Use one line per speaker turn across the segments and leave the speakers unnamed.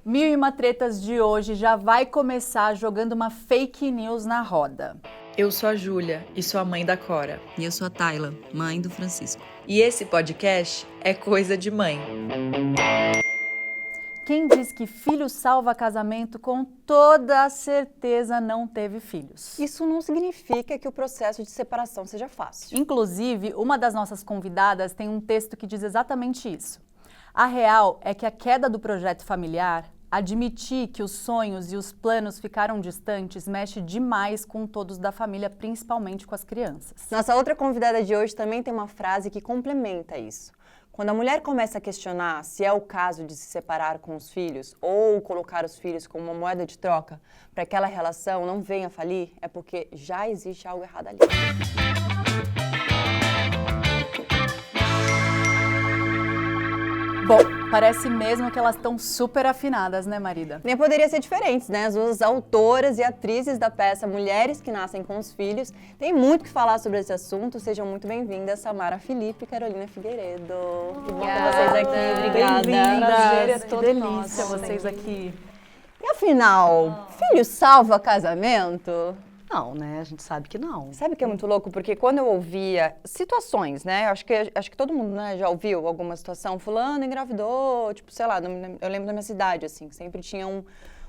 Mil e uma tretas de hoje já vai começar jogando uma fake news na roda.
Eu sou a Júlia e sou a mãe da Cora.
E eu sou a Tayla, mãe do Francisco.
E esse podcast é Coisa de Mãe.
Quem diz que filho salva casamento, com toda a certeza não teve filhos.
Isso não significa que o processo de separação seja fácil.
Inclusive, uma das nossas convidadas tem um texto que diz exatamente isso. A real é que a queda do projeto familiar, admitir que os sonhos e os planos ficaram distantes, mexe demais com todos da família, principalmente com as crianças.
Nossa outra convidada de hoje também tem uma frase que complementa isso. Quando a mulher começa a questionar se é o caso de se separar com os filhos ou colocar os filhos como uma moeda de troca para que aquela relação não venha a falir, é porque já existe algo errado ali.
Bom, parece mesmo que elas estão super afinadas, né, marida?
Nem poderia ser diferente, né? As duas autoras e atrizes da peça Mulheres que Nascem com os Filhos têm muito o que falar sobre esse assunto. Sejam muito bem-vindas, Samara Felipe e Carolina Figueiredo. Que bom ter vocês aqui, obrigada.
Bem-vindas,
É
que
todo
delícia
nosso.
vocês aqui.
E afinal, filho salva casamento?
Não, né? A gente sabe que não.
Sabe o que é muito louco? Porque quando eu ouvia situações, né? Acho que todo mundo, né, já ouviu alguma situação. Fulano engravidou, tipo, sei lá, eu lembro da minha cidade, assim, sempre tinha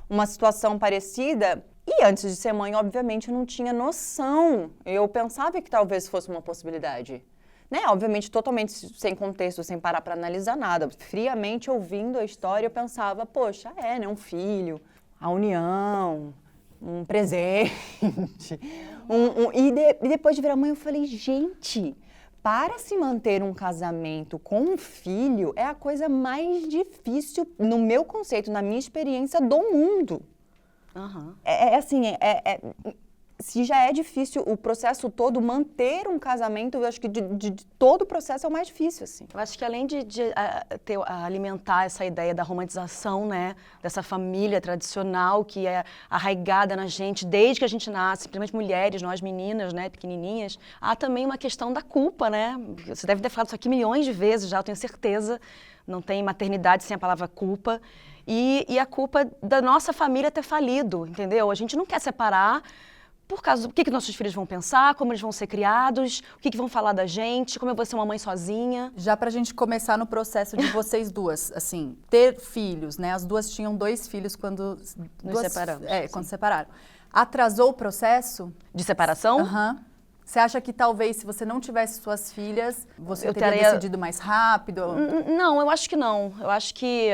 uma situação parecida. E antes de ser mãe, obviamente, eu não tinha noção. Eu pensava que talvez fosse uma possibilidade. Né? Obviamente, totalmente sem contexto, sem parar para analisar nada. Friamente ouvindo a história, eu pensava, poxa, né? Um filho, a união, um presente. E depois de virar mãe, eu falei, gente, para se manter um casamento com um filho é a coisa mais difícil, no meu conceito, na minha experiência, do mundo.
Uhum.
Se já é difícil o processo todo, manter um casamento, eu acho que de todo o processo é o mais difícil, assim.
Eu acho que além de alimentar essa ideia da romantização, né, dessa família tradicional que é arraigada na gente desde que a gente nasce, principalmente mulheres, nós meninas, né, pequenininhas, há também uma questão da culpa, né? Você deve ter falado isso aqui milhões de vezes já, eu tenho certeza. Não tem maternidade sem a palavra culpa. E a culpa da nossa família ter falido, entendeu? A gente não quer separar por causa do que nossos filhos vão pensar, como eles vão ser criados, o que vão falar da gente, como eu vou ser uma mãe sozinha.
Já pra gente começar no processo de vocês duas, assim, ter filhos, né? As duas tinham 2 filhos quando...
Nos separamos.
Quando separaram. Atrasou o processo?
De separação?
Aham. Você acha que talvez se você não tivesse suas filhas, você teria decidido mais rápido?
Não, eu acho que não. Eu acho que,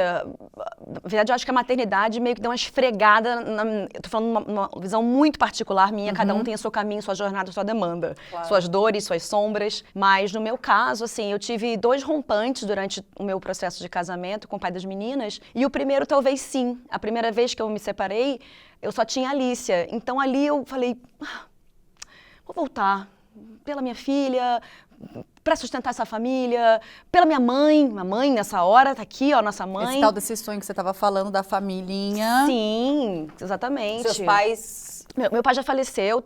na verdade, eu acho que a maternidade meio que deu uma esfregada, eu tô falando uma visão muito particular minha, cada um tem o seu caminho, sua jornada, sua demanda,
Claro.
Suas dores, suas sombras, mas no meu caso, assim, eu tive 2 rompantes durante o meu processo de casamento com o pai das meninas, e o primeiro talvez sim. A primeira vez que eu me separei, eu só tinha a Alicia, então ali eu falei... Vou voltar pela minha filha, para sustentar essa família, pela minha mãe. Minha mãe, nessa hora, tá aqui, ó, nossa mãe.
Esse tal desse sonho que você estava falando da familhinha.
Sim, exatamente.
Seus pais...
Meu pai já faleceu,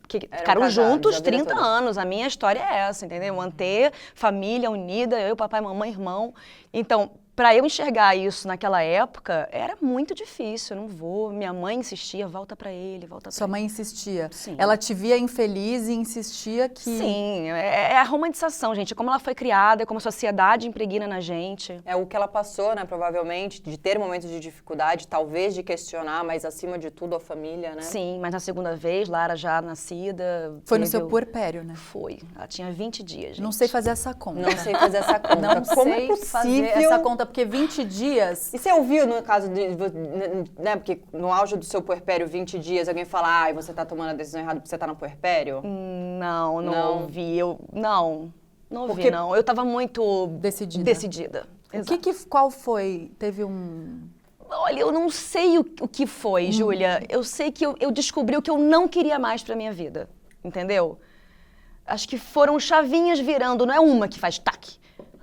ficaram
casados,
juntos
a vida
30
toda.
anos. A minha história é essa, entendeu? Manter família unida, eu, papai, mamãe, irmão. Então, para eu enxergar isso naquela época, era muito difícil. Eu não vou. Minha mãe insistia, volta para ele, volta para ele.
Sua mãe insistia.
Sim.
Ela te via infeliz e insistia que...
Sim, é a romantização, gente. Como ela foi criada, como a sociedade impregna na gente.
É o que ela passou, né, provavelmente, de ter momentos de dificuldade, talvez de questionar, mas acima de tudo a família, né?
Sim, mas na segunda vez, Lara já nascida...
Foi no seu puerpério, né?
Foi. Ela tinha 20 dias, gente.
Não sei fazer essa conta.
Não sei fazer essa conta.
Não
Como
sei
é possível?
fazer essa conta, porque 20 dias...
E você ouviu, no caso de, né, porque no auge do seu puerpério, 20 dias, alguém fala, você tá tomando a decisão errada porque você tá no puerpério?
Não ouvi. Não ouvi,
Porque-
não. Eu tava muito...
Decidida.
Exato.
Qual foi? Teve um...
Olha, eu não sei o que foi, Júlia. Eu sei que eu descobri o que eu não queria mais pra minha vida, entendeu? Acho que foram chavinhas virando, não é uma que faz tac.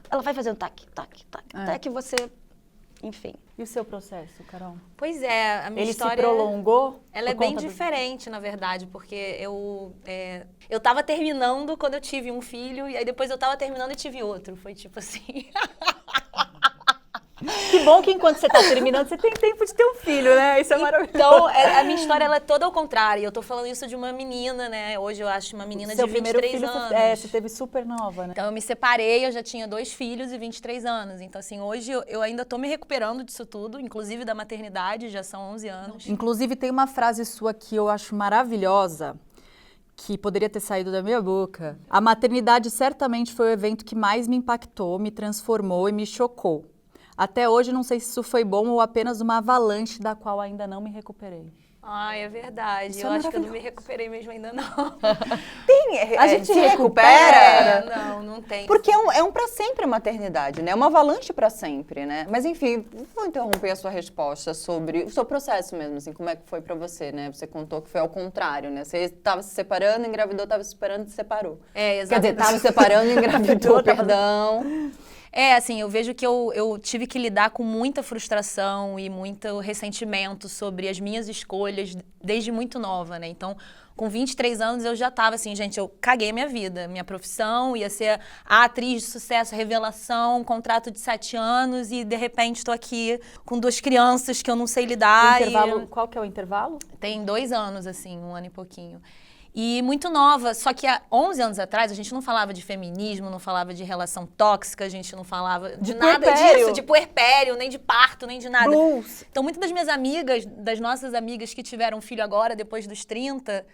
Ela vai fazendo tac, tac, tac, até que você... Enfim.
E o seu processo, Carol?
Pois é, a minha
Ele
história...
se prolongou?
Ela é
por
bem
conta do-
diferente, na verdade, porque eu tava terminando quando eu tive um filho, e aí depois eu tava terminando e tive outro. Foi tipo assim...
Que bom que enquanto você tá terminando, você tem tempo de ter um filho, né? Isso é maravilhoso.
Então, a minha história ela é toda ao contrário. Eu tô falando isso de uma menina, né? Hoje eu acho uma menina
Seu
de
primeiro
23
filho,
anos.
você teve super nova, né?
Então eu me separei, eu já tinha 2 filhos e 23 anos. Então assim, hoje eu ainda tô me recuperando disso tudo, inclusive da maternidade, já são 11 anos.
Inclusive, tem uma frase sua que eu acho maravilhosa, que poderia ter saído da minha boca. A maternidade certamente foi o evento que mais me impactou, me transformou e me chocou. Até hoje, não sei se isso foi bom ou apenas uma avalanche da qual ainda não me recuperei.
Ai, é verdade.
Isso
eu
é
acho que eu não me recuperei mesmo ainda não.
A gente se recupera.
Não tem.
Porque é um pra sempre a maternidade, né? É uma avalanche pra sempre, né? Mas enfim, vou interromper a sua resposta sobre o seu processo mesmo, assim, como é que foi pra você, né? Você contou que foi ao contrário, né? Você estava se separando, engravidou, estava se separando, se separou.
É,
Quer
exatamente.
dizer, estava se separando, engravidou, perdão.
É, assim, eu vejo que eu tive que lidar com muita frustração e muito ressentimento sobre as minhas escolhas desde muito nova, né? Então, com 23 anos eu já tava assim, gente, eu caguei minha vida. Minha profissão ia ser a atriz de sucesso, revelação, contrato de 7 anos e de repente tô aqui com 2 crianças que eu não sei lidar.
Qual que é o intervalo?
Tem 2 anos, assim, 1 ano e pouquinho. E muito nova, só que há 11 anos atrás a gente não falava de feminismo, não falava de relação tóxica, a gente não falava de nada
puerpério.
disso, de puerpério, nem de parto, nem de nada.
Blues.
Então muitas das minhas amigas, das nossas amigas que tiveram filho agora, depois dos 30,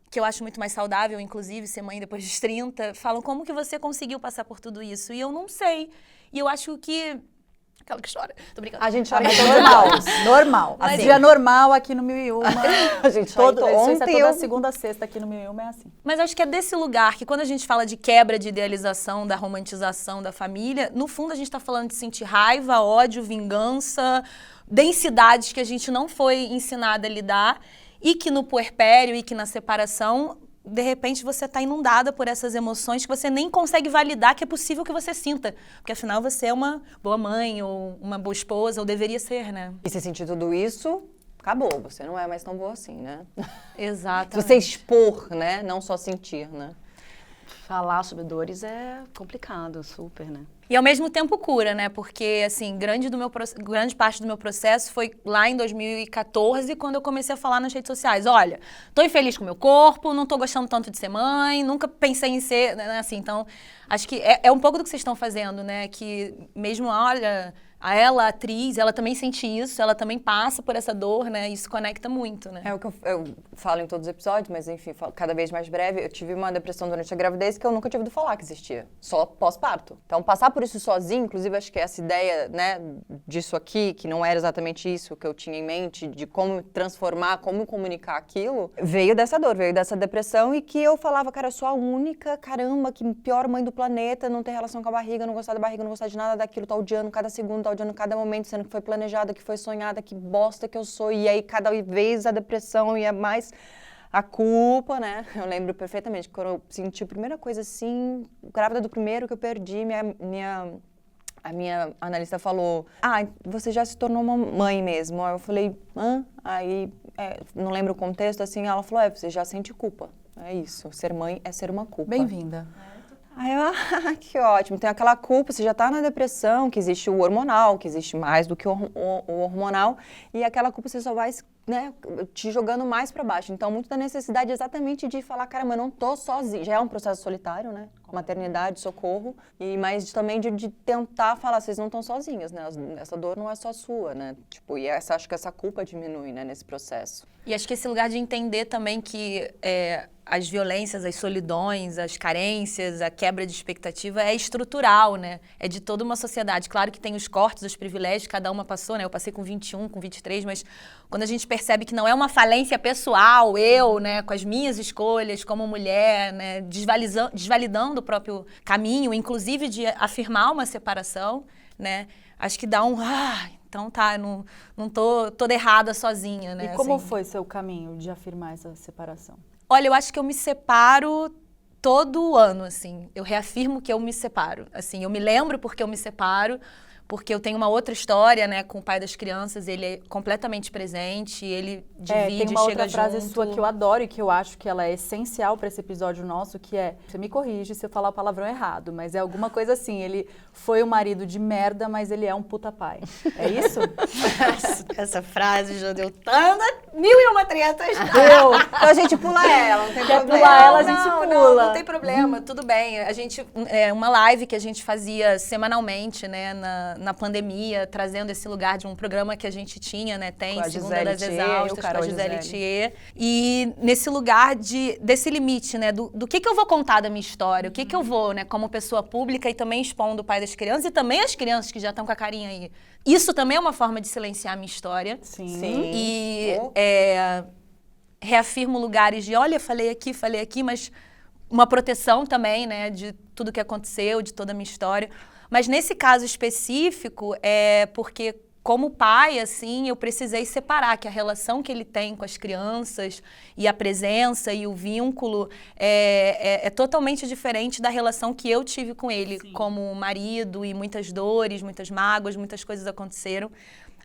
que eu acho muito mais saudável, inclusive, ser mãe depois dos 30, falam como que você conseguiu passar por tudo isso? E eu não sei. E eu acho que... Aquela que chora. Tô brincando.
A gente chora
É
em todos
normal,
os
normal.
Assim.
Dia normal aqui no 1001.
A gente chora
Isso é
ontem
toda segunda a sexta aqui no 1001, é assim.
Mas acho que é desse lugar que quando a gente fala de quebra de idealização, da romantização da família, no fundo a gente está falando de sentir raiva, ódio, vingança, densidades que a gente não foi ensinada a lidar e que no puerpério e que na separação, de repente você está inundada por essas emoções que você nem consegue validar que é possível que você sinta. Porque afinal você é uma boa mãe ou uma boa esposa, ou deveria ser, né?
E se sentir tudo isso, acabou. Você não é mais tão boa assim, né?
Exato.
Se você expor, né? Não só sentir, né?
Falar sobre dores é complicado, super, né?
E ao mesmo tempo cura, né? Porque, assim, grande parte do meu processo foi lá em 2014, quando eu comecei a falar nas redes sociais. Olha, tô infeliz com o meu corpo, não tô gostando tanto de ser mãe, nunca pensei em ser, né, assim. Então, acho que é um pouco do que vocês estão fazendo, né? Que mesmo, olha, a atriz, ela também sente isso, ela também passa por essa dor, né? Isso conecta muito, né?
É o que eu falo em todos os episódios, mas enfim, falo cada vez mais breve. Eu tive uma depressão durante a gravidez que eu nunca tinha ouvido falar que existia, só pós-parto. Então, passar por isso sozinho, inclusive acho que essa ideia, né, disso aqui, que não era exatamente isso que eu tinha em mente, de como transformar, como comunicar aquilo, veio dessa dor, veio dessa depressão e que eu falava, cara, eu sou a única, caramba, que pior mãe do planeta, não ter relação com a barriga, não gostar da barriga, não gostar de nada daquilo, tá odiando cada segundo, tá odiando cada momento, sendo que foi planejada, que foi sonhada, que bosta que eu sou. E aí, cada vez a depressão ia mais a culpa, né? Eu lembro perfeitamente, quando eu senti a primeira coisa assim, grávida do primeiro que eu perdi, a minha analista falou, você já se tornou uma mãe mesmo. Aí eu falei, hã? Aí, não lembro o contexto, assim, ela falou, você já sente culpa. É isso, ser mãe é ser uma culpa.
Bem-vinda.
Aí eu, que ótimo, tem aquela culpa, você já tá na depressão, que existe o hormonal, que existe mais do que o hormonal, e aquela culpa você só vai, né, te jogando mais pra baixo. Então, muito da necessidade exatamente de falar, caramba, eu não tô sozinha, já é um processo solitário, né, maternidade, socorro, mas também de tentar falar, vocês não estão sozinhas, né, essa dor não é só sua, né, tipo, e acho que essa culpa diminui, né, nesse processo.
E acho que esse lugar de entender também que as violências, as solidões, as carências, a quebra de expectativa é estrutural, né? É de toda uma sociedade. Claro que tem os cortes, os privilégios, cada uma passou, né? Eu passei com 21, com 23, mas quando a gente percebe que não é uma falência pessoal, eu, né, com as minhas escolhas como mulher, né, desvalidando o próprio caminho, inclusive de afirmar uma separação, né? Acho que dá então tá, não tô toda errada sozinha, né?
E como
assim.
foi seu caminho de afirmar essa separação?
Olha, eu acho que eu me separo todo ano, assim. Eu reafirmo que eu me separo. Assim, eu me lembro porque eu me separo, porque eu tenho uma outra história, né, com o pai das crianças, ele é completamente presente, ele divide,
tem uma
chega
outra frase
junto.
sua que eu adoro e que eu acho que ela é essencial para esse episódio nosso, que é, você me corrige se eu falar o palavrão errado, mas é alguma coisa assim, ele foi um marido de merda, mas ele é um puta pai. É isso?
Essa frase já deu tanta 1001 tretas.
Então a gente pula ela, não tem
Quer
problema.
pular ela, a gente pula.
Não tem problema, tudo bem. A gente, uma live que a gente fazia semanalmente, né, na pandemia, trazendo esse lugar de um programa que a gente tinha, né, tem,
Com a
Segunda
Gisele
das
Thier,
Exaustas,
o
com
Carol
a Gisele
Gisele.
Thier. E nesse lugar desse limite, né, do que eu vou contar da minha história, o que eu vou, né, como pessoa pública e também expondo o pai das crianças e também as crianças que já estão com a carinha aí. Isso também é uma forma de silenciar a minha história.
Sim.
E reafirmo lugares de, olha, falei aqui, mas uma proteção também, né, de tudo que aconteceu, de toda a minha história. Mas nesse caso específico, é porque como pai, assim, eu precisei separar que a relação que ele tem com as crianças e a presença e o vínculo é totalmente diferente da relação que eu tive com ele como marido, e muitas dores, muitas mágoas, muitas coisas aconteceram.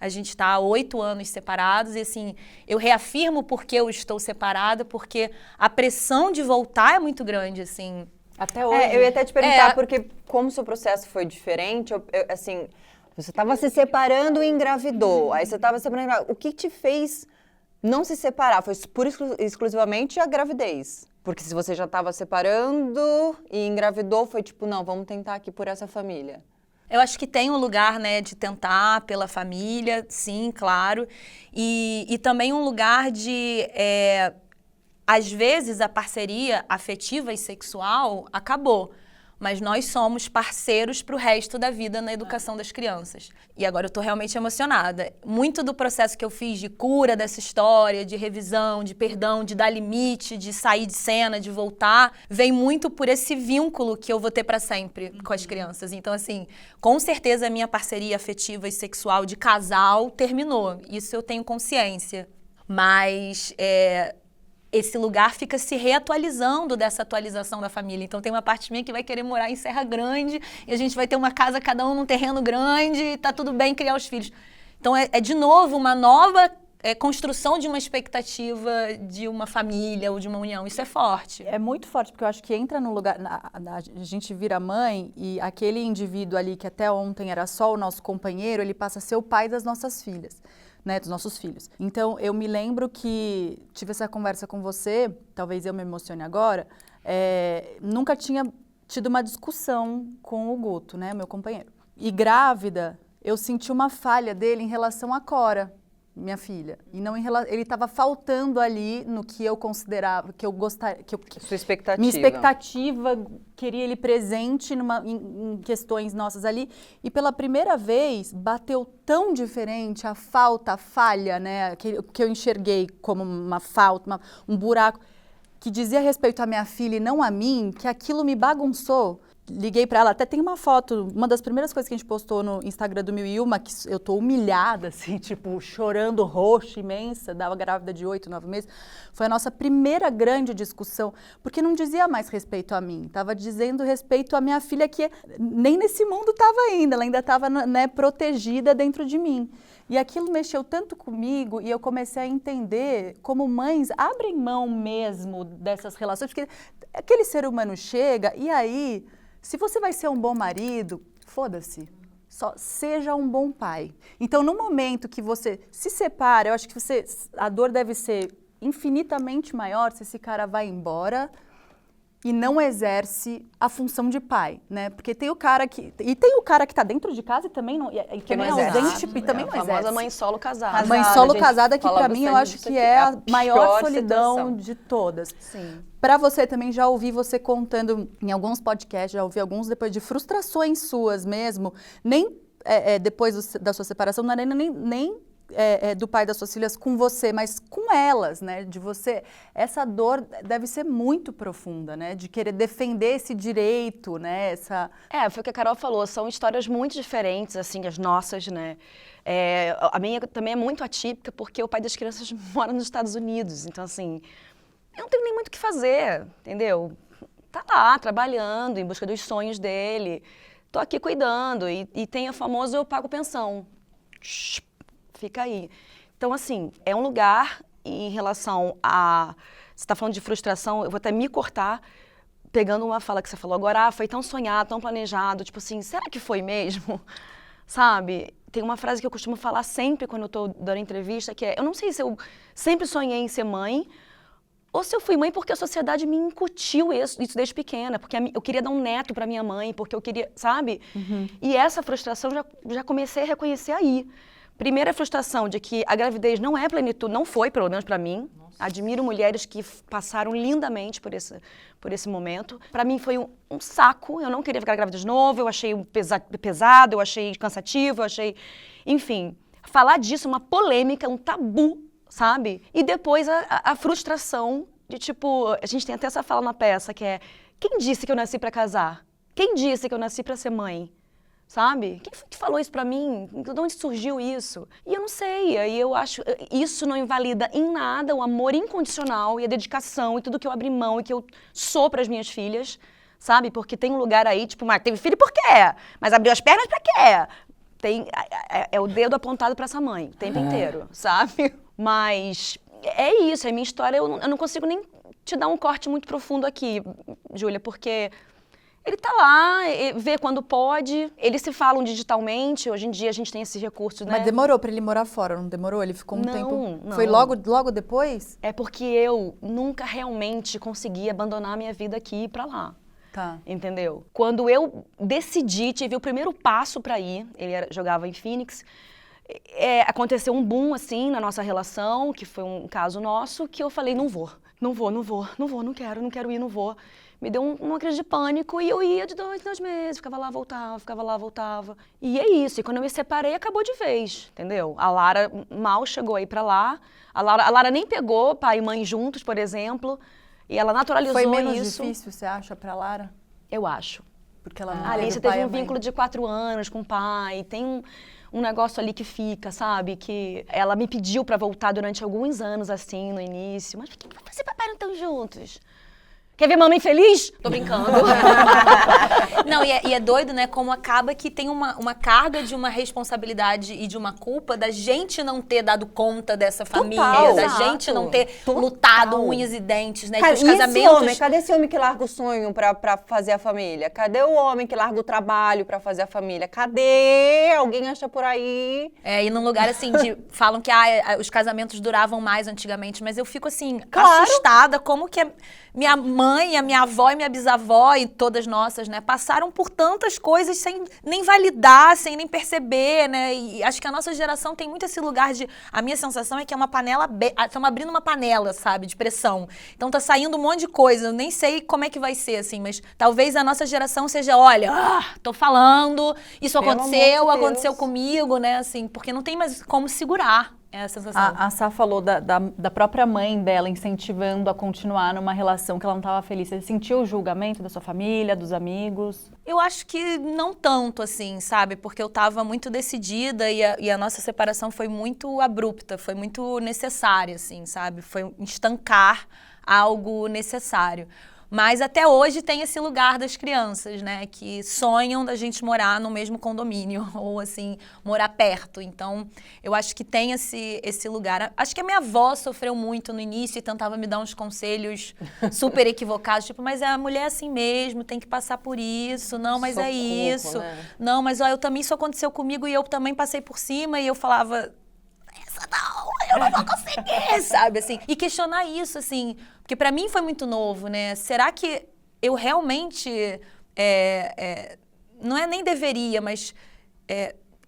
A gente está há 8 anos separados e, assim, eu reafirmo porque eu estou separada, porque a pressão de voltar é muito grande, assim.
Até hoje.
Eu ia até te perguntar, porque como o seu processo foi diferente, assim, você estava se separando e engravidou, aí você estava separando, o que te fez não se separar? Foi exclusivamente a gravidez? Porque se você já estava separando e engravidou, foi tipo, não, vamos tentar aqui por essa família.
Eu acho que tem um lugar, né, de tentar pela família, sim, claro. E também um lugar de, às vezes, a parceria afetiva e sexual acabou. Mas nós somos parceiros para o resto da vida na educação das crianças. E agora eu estou realmente emocionada. Muito do processo que eu fiz de cura dessa história, de revisão, de perdão, de dar limite, de sair de cena, de voltar, vem muito por esse vínculo que eu vou ter para sempre com as crianças. Então, assim, com certeza a minha parceria afetiva e sexual de casal terminou. Isso eu tenho consciência. Mas esse lugar fica se reatualizando dessa atualização da família. Então tem uma parte minha que vai querer morar em Serra Grande e a gente vai ter uma casa, cada um num terreno grande e tá tudo bem criar os filhos. Então é de novo uma nova construção de uma expectativa de uma família ou de uma união. Isso é forte.
É muito forte, porque eu acho que entra no lugar... a gente vira mãe e aquele indivíduo ali que até ontem era só o nosso companheiro, ele passa a ser o pai das nossas filhas. Né, dos nossos filhos. Então, eu me lembro que tive essa conversa com você, talvez eu me emocione agora, nunca tinha tido uma discussão com o Guto, né, meu companheiro. E grávida, eu senti uma falha dele em relação à Cora, minha filha. E não ele estava faltando ali no que eu considerava, que eu gostaria...
Sua expectativa.
Minha expectativa, queria ele presente em questões nossas ali. E pela primeira vez, bateu tão diferente a falha, né? Que eu enxerguei como uma falta, um buraco, que dizia respeito à minha filha e não a mim, que aquilo me bagunçou. Liguei pra ela, até tem uma foto, uma das primeiras coisas que a gente postou no Instagram do 1001, que eu tô humilhada, assim, tipo, chorando, roxa, imensa, dava grávida de 8, 9 meses. Foi a nossa primeira grande discussão, porque não dizia mais respeito a mim, tava dizendo respeito à minha filha, que nem nesse mundo tava ainda, ela ainda tava, né, protegida dentro de mim. E aquilo mexeu tanto comigo e eu comecei a entender como mães abrem mão mesmo dessas relações, porque aquele ser humano chega e aí... Se você vai ser um bom marido, foda-se, só seja um bom pai. Então, no momento que você se separa, eu acho que a dor deve ser infinitamente maior se esse cara vai embora e não exerce a função de pai, né? Porque tem o cara que... E tem o cara que tá dentro de casa e também não... E também é ausente e também não exerce.
A famosa mãe solo casada.
A mãe solo casada, que pra mim eu acho que é a maior solidão
situação
de todas.
Sim.
Para você também, já ouvi você contando em alguns podcasts, já ouvi alguns depois de frustrações suas mesmo, nem depois da sua separação, não era nem do pai das suas filhas com você, mas com elas, né? De você, essa dor deve ser muito profunda, né? De querer defender esse direito, né?
Foi o que a Carol falou, são histórias muito diferentes, assim, as nossas, né? A minha também é muito atípica, porque o pai das crianças mora nos Estados Unidos, então, assim, eu não tenho nem muito o que fazer, entendeu? Tá lá, trabalhando, em busca dos sonhos dele, tô aqui cuidando. E tem o famoso eu pago pensão. Fica aí. Então, assim, é um lugar em relação a... Você está falando de frustração, eu vou até me cortar pegando uma fala que você falou agora, foi tão sonhado, tão planejado, tipo assim, será que foi mesmo? Sabe? Tem uma frase que eu costumo falar sempre quando eu tô dando entrevista, que é, eu não sei se eu sempre sonhei em ser mãe, ou se eu fui mãe porque a sociedade me incutiu isso desde pequena, porque eu queria dar um neto para minha mãe, porque eu queria, sabe? E essa frustração já comecei a reconhecer aí. Primeira frustração de que a gravidez não é plenitude, não foi, pelo menos para mim. Admiro mulheres que passaram lindamente por esse momento. Para mim foi um saco, eu não queria ficar grávida de novo, eu achei pesado, eu achei cansativo, eu achei... Enfim, falar disso é uma polêmica, um tabu, sabe? E depois a frustração de tipo... A gente tem até essa fala na peça que é: quem disse que eu nasci para casar? Quem disse que eu nasci para ser mãe? Sabe? Quem foi que falou isso pra mim? De onde surgiu isso? E eu não sei, aí eu acho, isso não invalida em nada o amor incondicional e a dedicação e tudo que eu abri mão e que eu sou pras minhas filhas, sabe? Porque tem um lugar aí, tipo, mas teve filho por quê? Mas abriu as pernas pra quê? É o dedo apontado pra essa mãe o tempo inteiro, sabe? Mas é isso, é minha história, eu não consigo nem te dar um corte muito profundo aqui, Júlia, porque... Ele tá lá, vê quando pode, eles se falam digitalmente, hoje em dia a gente tem esses recursos, né?
Mas demorou pra ele morar fora, não demorou? Ele ficou um tempo...
Não.
Foi logo depois?
É porque eu nunca realmente consegui abandonar a minha vida aqui e ir pra lá.
Tá.
Entendeu? Quando eu decidi, tive o primeiro passo pra ir, ele jogava em Phoenix, aconteceu um boom, assim, na nossa relação, que foi um caso nosso, que eu falei, não quero ir, não vou. Me deu uma crise de pânico e eu ia de 2 em 2 meses, ficava lá, voltava. E é isso, e quando eu me separei, acabou de vez, entendeu? A Lara mal chegou aí pra lá, a Lara nem pegou pai e mãe juntos, por exemplo, e ela naturalizou isso.
Foi menos difícil, você acha, pra Lara?
Eu acho.
Porque ela não
A Alice
teve
teve
pai
um vínculo de 4 anos com o pai, tem um negócio ali que fica, sabe? Que ela me pediu pra voltar durante alguns anos, assim, no início. Mas por que você e papai não estão juntos? Quer ver mamãe feliz? Tô brincando.
Não, e é doido, né? Como acaba que tem uma carga de uma responsabilidade e de uma culpa da gente não ter dado conta dessa família, da
exato.
gente não ter lutado unhas e dentes, né? Que os
E esse
casamentos...
homem? Cadê esse homem que larga o sonho pra fazer a família? Cadê o homem que larga o trabalho pra fazer a família? Cadê? Alguém acha por aí?
E num lugar assim, falam que os casamentos duravam mais antigamente, mas eu fico assim,
Claro.
assustada como que minha mãe, a minha avó e minha bisavó e todas nossas, né, passaram por tantas coisas sem nem validar, sem nem perceber, né, e acho que a nossa geração tem muito esse lugar de, a minha sensação é que é uma panela, estamos abrindo uma panela, sabe, de pressão, então tá saindo um monte de coisa, eu nem sei como é que vai ser, assim, mas talvez a nossa geração seja, olha, tô falando, isso
Pelo
aconteceu,
amor de
aconteceu
Deus.
comigo, né, assim, porque não tem mais como segurar essa sensação.
A Sá falou da própria mãe dela incentivando a continuar numa relação que ela não estava feliz. Você sentiu o julgamento da sua família, dos amigos?
Eu acho que não tanto, assim, sabe? Porque eu tava muito decidida e a nossa separação foi muito abrupta, foi muito necessária, assim, sabe? Foi estancar algo necessário. Mas até hoje tem esse lugar das crianças, né? Que sonham da gente morar no mesmo condomínio ou, assim, morar perto. Então, eu acho que tem esse lugar. Acho que a minha avó sofreu muito no início e tentava me dar uns conselhos super equivocados. Tipo, mas a mulher é assim mesmo, tem que passar por isso. Não, mas
Socorro,
é isso.
né?
Não, mas ó, isso aconteceu comigo e eu também passei por cima. E eu falava... eu não vou conseguir, sabe, assim. E questionar isso, assim, porque pra mim foi muito novo, né? Será que eu realmente, não é nem deveria, mas,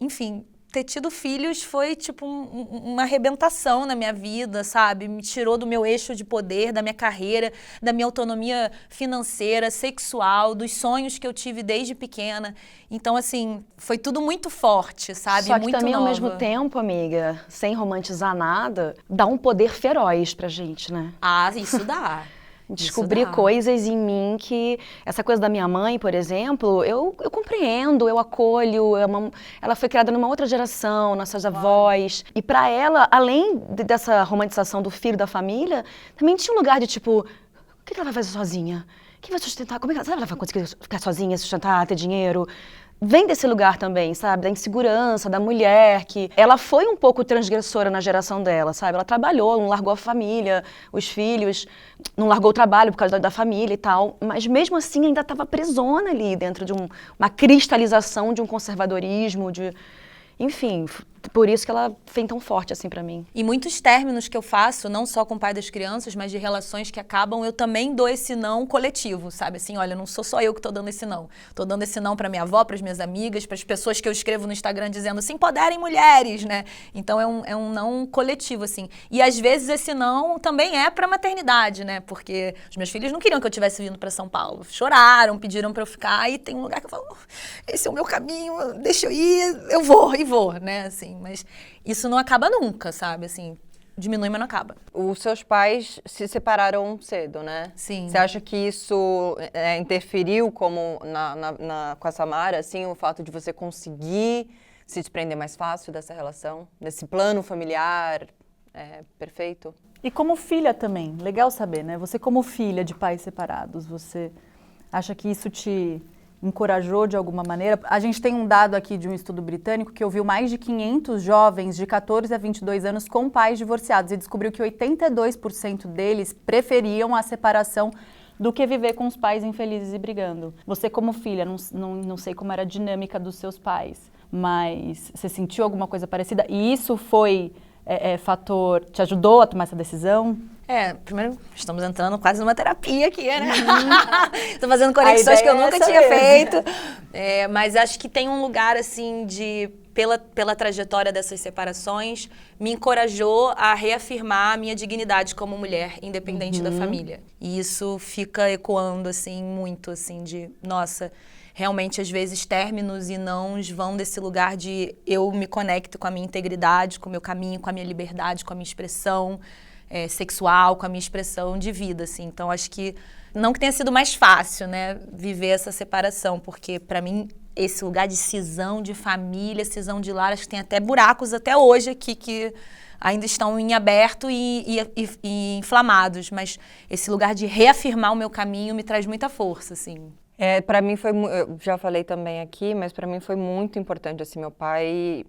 enfim, ter tido filhos foi, tipo, uma arrebentação na minha vida, sabe? Me tirou do meu eixo de poder, da minha carreira, da minha autonomia financeira, sexual, dos sonhos que eu tive desde pequena. Então, assim, foi tudo muito forte, sabe?
Só que
muito
também,
nova.
ao mesmo tempo, amiga, sem romantizar nada, dá um poder feroz pra gente, né?
Ah, isso dá.
Descobri
Isso dá.
coisas em mim que... Essa coisa da minha mãe, por exemplo, eu compreendo, eu acolho. Ela foi criada numa outra geração, nossas avós. E pra ela, além dessa romantização do filho, da família, também tinha um lugar de tipo... O que ela vai fazer sozinha? Quem vai sustentar? Como é que ela vai conseguir ficar sozinha, sustentar, ter dinheiro? vem desse lugar também, sabe? Da insegurança, da mulher, que ela foi um pouco transgressora na geração dela, sabe? Ela trabalhou, não largou a família, os filhos, não largou o trabalho por causa da família e tal, mas mesmo assim ainda estava presona ali dentro de uma cristalização de um conservadorismo, enfim, por isso que ela vem tão forte assim pra mim.
E muitos términos que eu faço, não só com o pai das crianças, mas de relações que acabam, eu também dou esse não coletivo, sabe? Assim, olha, não sou só eu que tô dando esse não. Tô dando esse não pra minha avó, pras minhas amigas, pras pessoas que eu escrevo no Instagram dizendo se empoderem mulheres, né? Então é um não coletivo, assim. E às vezes esse não também é pra maternidade, né? Porque os meus filhos não queriam que eu tivesse vindo pra São Paulo. Choraram, pediram pra eu ficar, e tem um lugar que eu falo, esse é o meu caminho, deixa eu ir, eu vou, e vou, né? Assim, mas isso não acaba nunca, sabe? Assim, diminui, mas não acaba.
Os seus pais se separaram cedo, né?
Sim.
Você acha que isso interferiu como com a Samara, assim, o fato de você conseguir se desprender mais fácil dessa relação, desse plano familiar perfeito?
E como filha também, legal saber, né? Você como filha de pais separados, você acha que isso te encorajou de alguma maneira? A gente tem um dado aqui de um estudo britânico que ouviu mais de 500 jovens de 14 a 22 anos com pais divorciados e descobriu que 82% deles preferiam a separação do que viver com os pais infelizes e brigando. Você como filha, não sei como era a dinâmica dos seus pais, mas você sentiu alguma coisa parecida? E isso foi fator, te ajudou a tomar essa decisão?
Primeiro, estamos entrando quase numa terapia aqui, né? Estou fazendo conexões que eu nunca tinha feito. Mas acho que tem um lugar, assim, pela trajetória dessas separações, me encorajou a reafirmar a minha dignidade como mulher, independente da família. E isso fica ecoando, assim, muito, assim, nossa, realmente, às vezes, términos e nãos vão desse lugar de eu me conecto com a minha integridade, com o meu caminho, com a minha liberdade, com a minha expressão sexual, com a minha expressão de vida, assim. Então, acho que não que tenha sido mais fácil, né, viver essa separação, porque, para mim, esse lugar de cisão de família, cisão de lar, acho que tem até buracos até hoje aqui que ainda estão em aberto e inflamados, mas esse lugar de reafirmar o meu caminho me traz muita força, assim.
Para mim foi, eu já falei também aqui, mas para mim foi muito importante, assim, meu pai,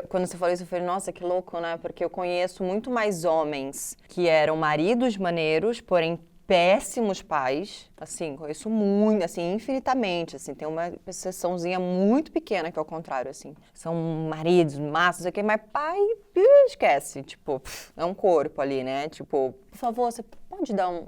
quando você falou isso, eu falei, nossa, que louco, né, porque eu conheço muito mais homens que eram maridos maneiros, porém péssimos pais, assim, conheço muito, assim, infinitamente, assim, tem uma exceçãozinha muito pequena que é o contrário, assim, são maridos, massas, aqui, mas pai, esquece, tipo, é um corpo ali, né, tipo, por favor, você pode dar um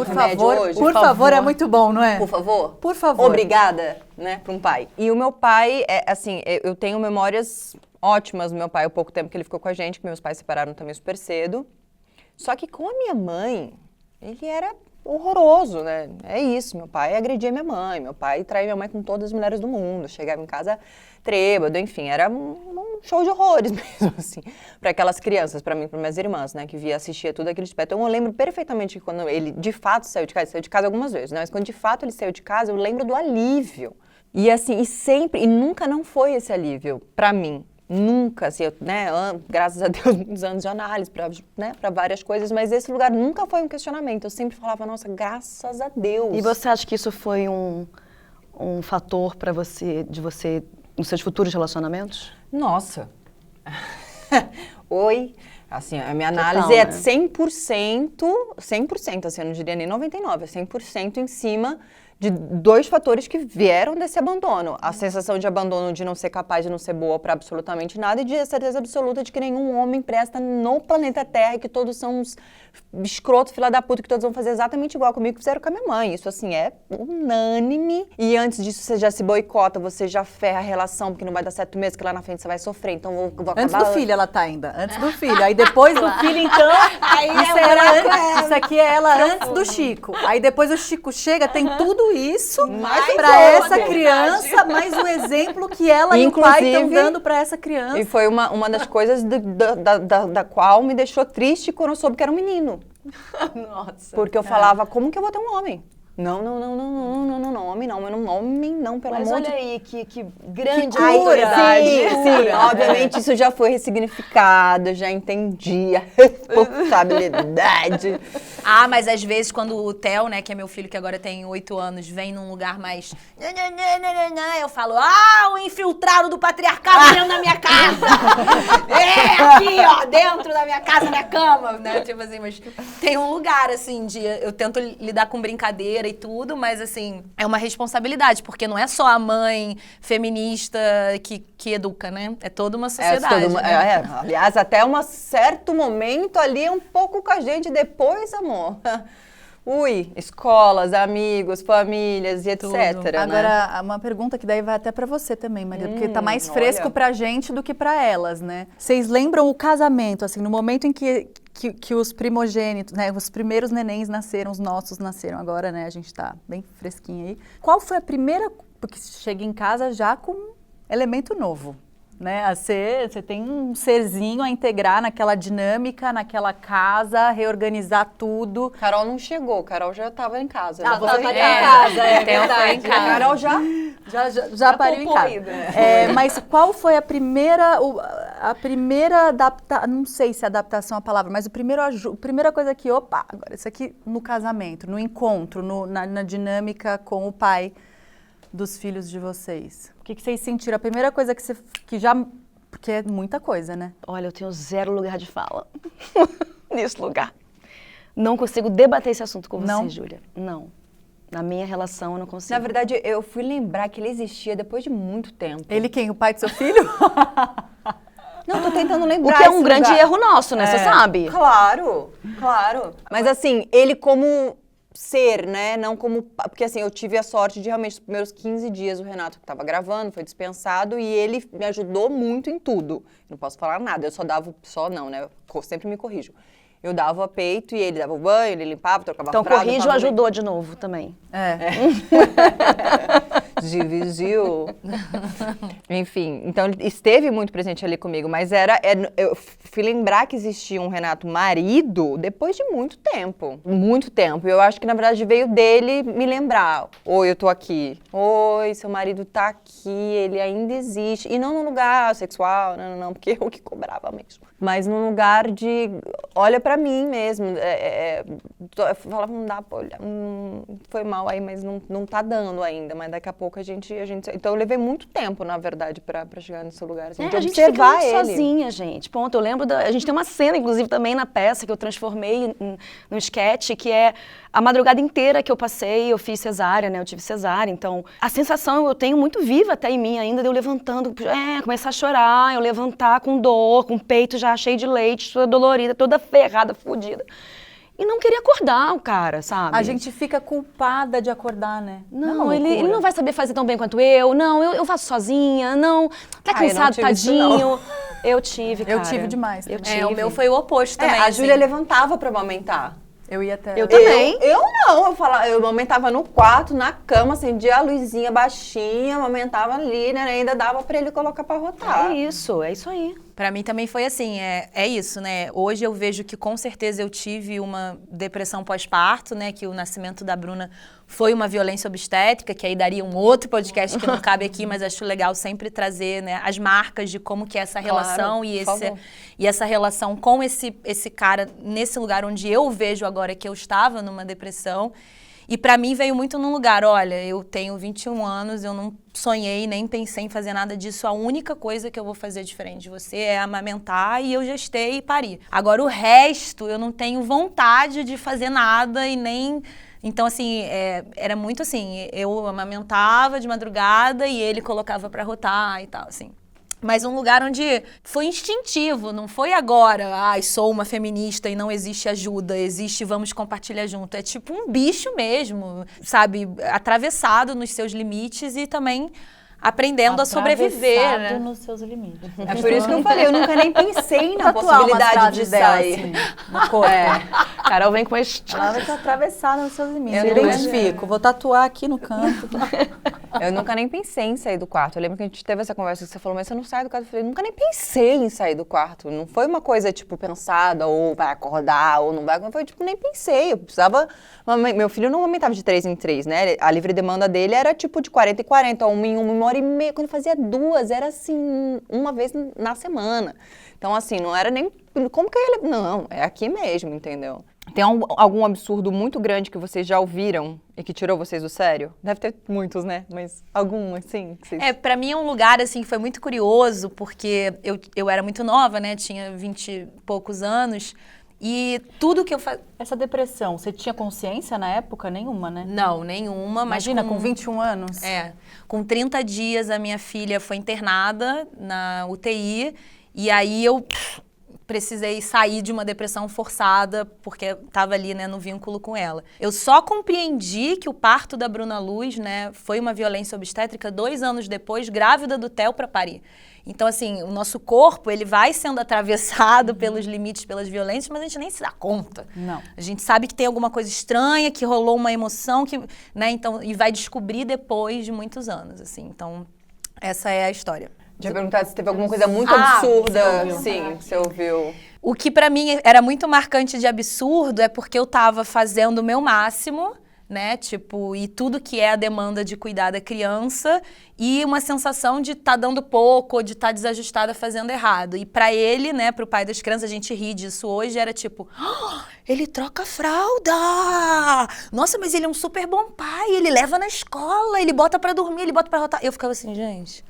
remédio hoje?
Por favor, é muito bom, não é?
Por favor?
Por favor.
Obrigada, né, para um pai. E o meu pai, assim, eu tenho memórias ótimas do meu pai, o pouco tempo que ele ficou com a gente, que meus pais se separaram também super cedo, só que com a minha mãe, ele era horroroso, né? É isso, meu pai agredia minha mãe, meu pai traía minha mãe com todas as mulheres do mundo, chegava em casa trêbado, enfim, era um show de horrores mesmo, assim, para aquelas crianças, para mim, para minhas irmãs, né, que via assistir tudo aquilo de perto. Então eu lembro perfeitamente que quando ele de fato saiu de casa algumas vezes, né? Mas quando de fato ele saiu de casa, eu lembro do alívio. E assim, e nunca não foi esse alívio para mim. Nunca, assim, né, graças a Deus, muitos anos de análise para várias coisas, mas esse lugar nunca foi um questionamento. Eu sempre falava, nossa, graças a Deus.
E você acha que isso foi um fator para você, nos seus futuros relacionamentos?
Nossa. Oi. Assim, a minha
Total,
análise é
né?
100%, assim, eu não diria nem 99%, é 100% em cima de dois fatores que vieram desse abandono. A sensação de abandono de não ser capaz de não ser boa para absolutamente nada e de a certeza absoluta de que nenhum homem presta no planeta Terra e que todos são uns escrotos, filha da puta, que todos vão fazer exatamente igual comigo que fizeram com a minha mãe. Isso, assim, é unânime. E antes disso, você já se boicota, você já ferra a relação, porque não vai dar certo mesmo, que lá na frente você vai sofrer. Então, vou acabar...
Antes do filho ela tá ainda, antes do filho. Aí depois do filho, então, isso aqui é ela antes do Chico. Aí depois o Chico chega, tem tudo isso pra essa criança, mais o exemplo que ela e o pai estão dando pra essa criança.
E foi uma das coisas da qual me deixou triste quando eu soube que era um menino.
Nossa.
Porque eu falava, como que eu vou ter um homem? Não, homem não, pelo
Mas
amor de
olha aí, que grande
Ai,
autoridade.
sim, obviamente isso já foi ressignificado, já entendi a responsabilidade.
Ah, mas às vezes quando o Theo, né, que é meu filho que agora tem 8 anos, vem num lugar mais... eu falo, o infiltrado do patriarcado dentro da minha casa. Aqui, ó, dentro da minha casa, na cama, né? Tipo assim, mas tem um lugar, assim, eu tento lidar com brincadeira e tudo, mas assim, é uma responsabilidade, porque não é só a mãe feminista que educa, né? É toda uma sociedade. Né?
Aliás, até um certo momento ali, um pouco com a gente, depois, amor. Escolas, amigos, famílias e etc. Né?
Agora, uma pergunta que daí vai até pra você também, Maria, porque tá mais fresco pra gente do que pra elas, né? Vocês lembram o casamento, assim, no momento em que os primogênitos, né, os primeiros nenéns nasceram, os nossos nasceram agora, né, a gente tá bem fresquinho aí. Qual foi a primeira, porque chega em casa já com um elemento novo, né, você tem um serzinho a integrar naquela dinâmica, naquela casa, reorganizar tudo.
Carol não chegou, Carol já estava em casa.
Você tá em casa,
é verdade.
Carol
já pariu em casa. Mas qual foi a primeira adaptação, não sei se adaptação é a palavra, mas a primeira coisa que, agora isso aqui no casamento, no encontro, na dinâmica com o pai dos filhos de vocês. O que vocês sentiram? A primeira coisa que já... Porque é muita coisa, né?
Olha, eu tenho 0 lugar de fala nesse lugar. Não consigo debater esse assunto com você, Júlia. Não. Na minha relação, eu não consigo.
Na verdade, eu fui lembrar que ele existia depois de muito tempo.
Ele quem? O pai do seu filho?
Não, tô tentando lembrar.
O que é um grande erro nosso, né? Você sabe?
Claro. Mas assim, ele como ser, né? Não como... Porque assim, eu tive a sorte de realmente, nos primeiros 15 dias, o Renato que estava gravando, foi dispensado, e ele me ajudou muito em tudo. Não posso falar nada, eu não, né? Eu sempre me corrijo. Eu dava peito e ele dava o banho, ele limpava, trocava
então,
fralda.
Então corrige ou ajudou de novo também.
Dividiu. Enfim, então ele esteve muito presente ali comigo, mas eu fui lembrar que existia um Renato marido depois de muito tempo. Muito tempo. Eu acho que, na verdade, veio dele me lembrar. Oi, eu tô aqui. Oi, seu marido tá aqui, ele ainda existe. E não num lugar sexual, não, porque eu que cobrava mesmo. Mas num lugar de, olha pra mim mesmo. Eu falava, não dá pra olhar, foi mal aí, mas não tá dando ainda. Mas daqui a pouco a gente... Então eu levei muito tempo, na verdade, pra chegar nesse lugar. Assim, de
a gente
observar
fica muito
ele.
sozinha, gente. Ponto. Eu lembro a gente tem uma cena, inclusive, também na peça que eu transformei num sketch, que é a madrugada inteira que eu passei, eu fiz cesárea, né? Eu tive cesárea, então a sensação eu tenho muito viva até em mim ainda, de eu levantando, começar a chorar, eu levantar com dor, com o peito já cheio de leite, toda dolorida, toda ferrada, fodida. E não queria acordar o cara, sabe?
A gente fica culpada de acordar, né?
Não, ele não vai saber fazer tão bem quanto eu. Não, eu faço sozinha. Não, tá cansado, tadinho. Eu tive, cara.
Eu tive demais.
O meu foi o oposto também.
A Júlia levantava pra amamentar.
Eu ia até...
Eu também.
Eu não, eu amamentava no quarto, na cama, acendia a luzinha baixinha, amamentava ali, né? Ainda dava pra ele colocar pra rotar.
É isso aí.
Pra mim também foi assim, é isso, né? Hoje eu vejo que com certeza eu tive uma depressão pós-parto, né? Que o nascimento da Bruna foi uma violência obstétrica, que aí daria um outro podcast que não cabe aqui, mas acho legal sempre trazer, né, as marcas de como que é essa relação e essa relação com esse cara nesse lugar onde eu vejo agora que eu estava numa depressão. E pra mim veio muito num lugar, olha, eu tenho 21 anos, eu não sonhei, nem pensei em fazer nada disso. A única coisa que eu vou fazer diferente de você é amamentar, e eu gestei e pari. Agora o resto, eu não tenho vontade de fazer nada e nem... Então, assim, era muito assim, eu amamentava de madrugada e ele colocava pra rotar e tal, assim. Mas um lugar onde foi instintivo, não foi agora, sou uma feminista e não existe ajuda, existe vamos compartilhar junto. É tipo um bicho mesmo, sabe? Atravessado nos seus limites e também aprendendo a sobreviver,
Atravessado
né?
nos seus limites.
É por isso que eu falei, eu nunca nem pensei na
Tatuar umas
possibilidade de
frases dela,
sair.
assim, no corpo.
Carol vem com este...
Ela vai estar atravessada nos seus limites.
Eu
Eu
não
identifico. Vou tatuar aqui no canto.
Eu nunca nem pensei em sair do quarto. Eu lembro que a gente teve essa conversa que você falou, mas você não sai do quarto. Eu falei, nunca nem pensei em sair do quarto. Não foi uma coisa, tipo, pensada, ou vai acordar, ou não vai. Foi, tipo, nem pensei. Eu precisava... Meu filho não aumentava de 3 em 3, né? A livre demanda dele era, tipo, de 40 em 40, 1 em 1 hora e meia. Quando ele fazia 2, era, assim, uma vez na semana. Então, assim, não era nem... Como que ele... Não, é aqui mesmo, entendeu? Tem algum absurdo muito grande que vocês já ouviram e que tirou vocês do sério? Deve ter muitos, né? Mas algum, assim? Que vocês...
Pra mim é um lugar, assim, que foi muito curioso, porque eu era muito nova, né? Tinha 20 e poucos anos. E tudo que eu fazia...
Essa depressão, você tinha consciência na época? Nenhuma, né?
Não, nenhuma.
Imagina,
mas
com 21 anos.
Com 30 dias a minha filha foi internada na UTI. E aí eu precisei sair de uma depressão forçada, porque estava ali, né, no vínculo com ela. Eu só compreendi que o parto da Bruna Luz, né, foi uma violência obstétrica 2 anos depois, grávida do Theo para parir. Então, assim, o nosso corpo, ele vai sendo atravessado pelos limites, pelas violências, mas a gente nem se dá conta.
Não.
A gente sabe que tem alguma coisa estranha, que rolou uma emoção, que, né, então, e vai descobrir depois de muitos anos, assim. Então, essa é a história.
Tinha perguntado se teve alguma coisa muito absurda,
você ouviu.
sim, que você ouviu.
O que pra mim era muito marcante de absurdo é porque eu tava fazendo o meu máximo, né, tipo, e tudo que é a demanda de cuidar da criança e uma sensação de tá dando pouco ou de tá desajustada fazendo errado. E pra ele, né, pro pai das crianças, a gente ri disso hoje, era tipo, ele troca fralda! Nossa, mas ele é um super bom pai, ele leva na escola, ele bota pra dormir, ele bota pra rotar. Eu ficava assim, gente,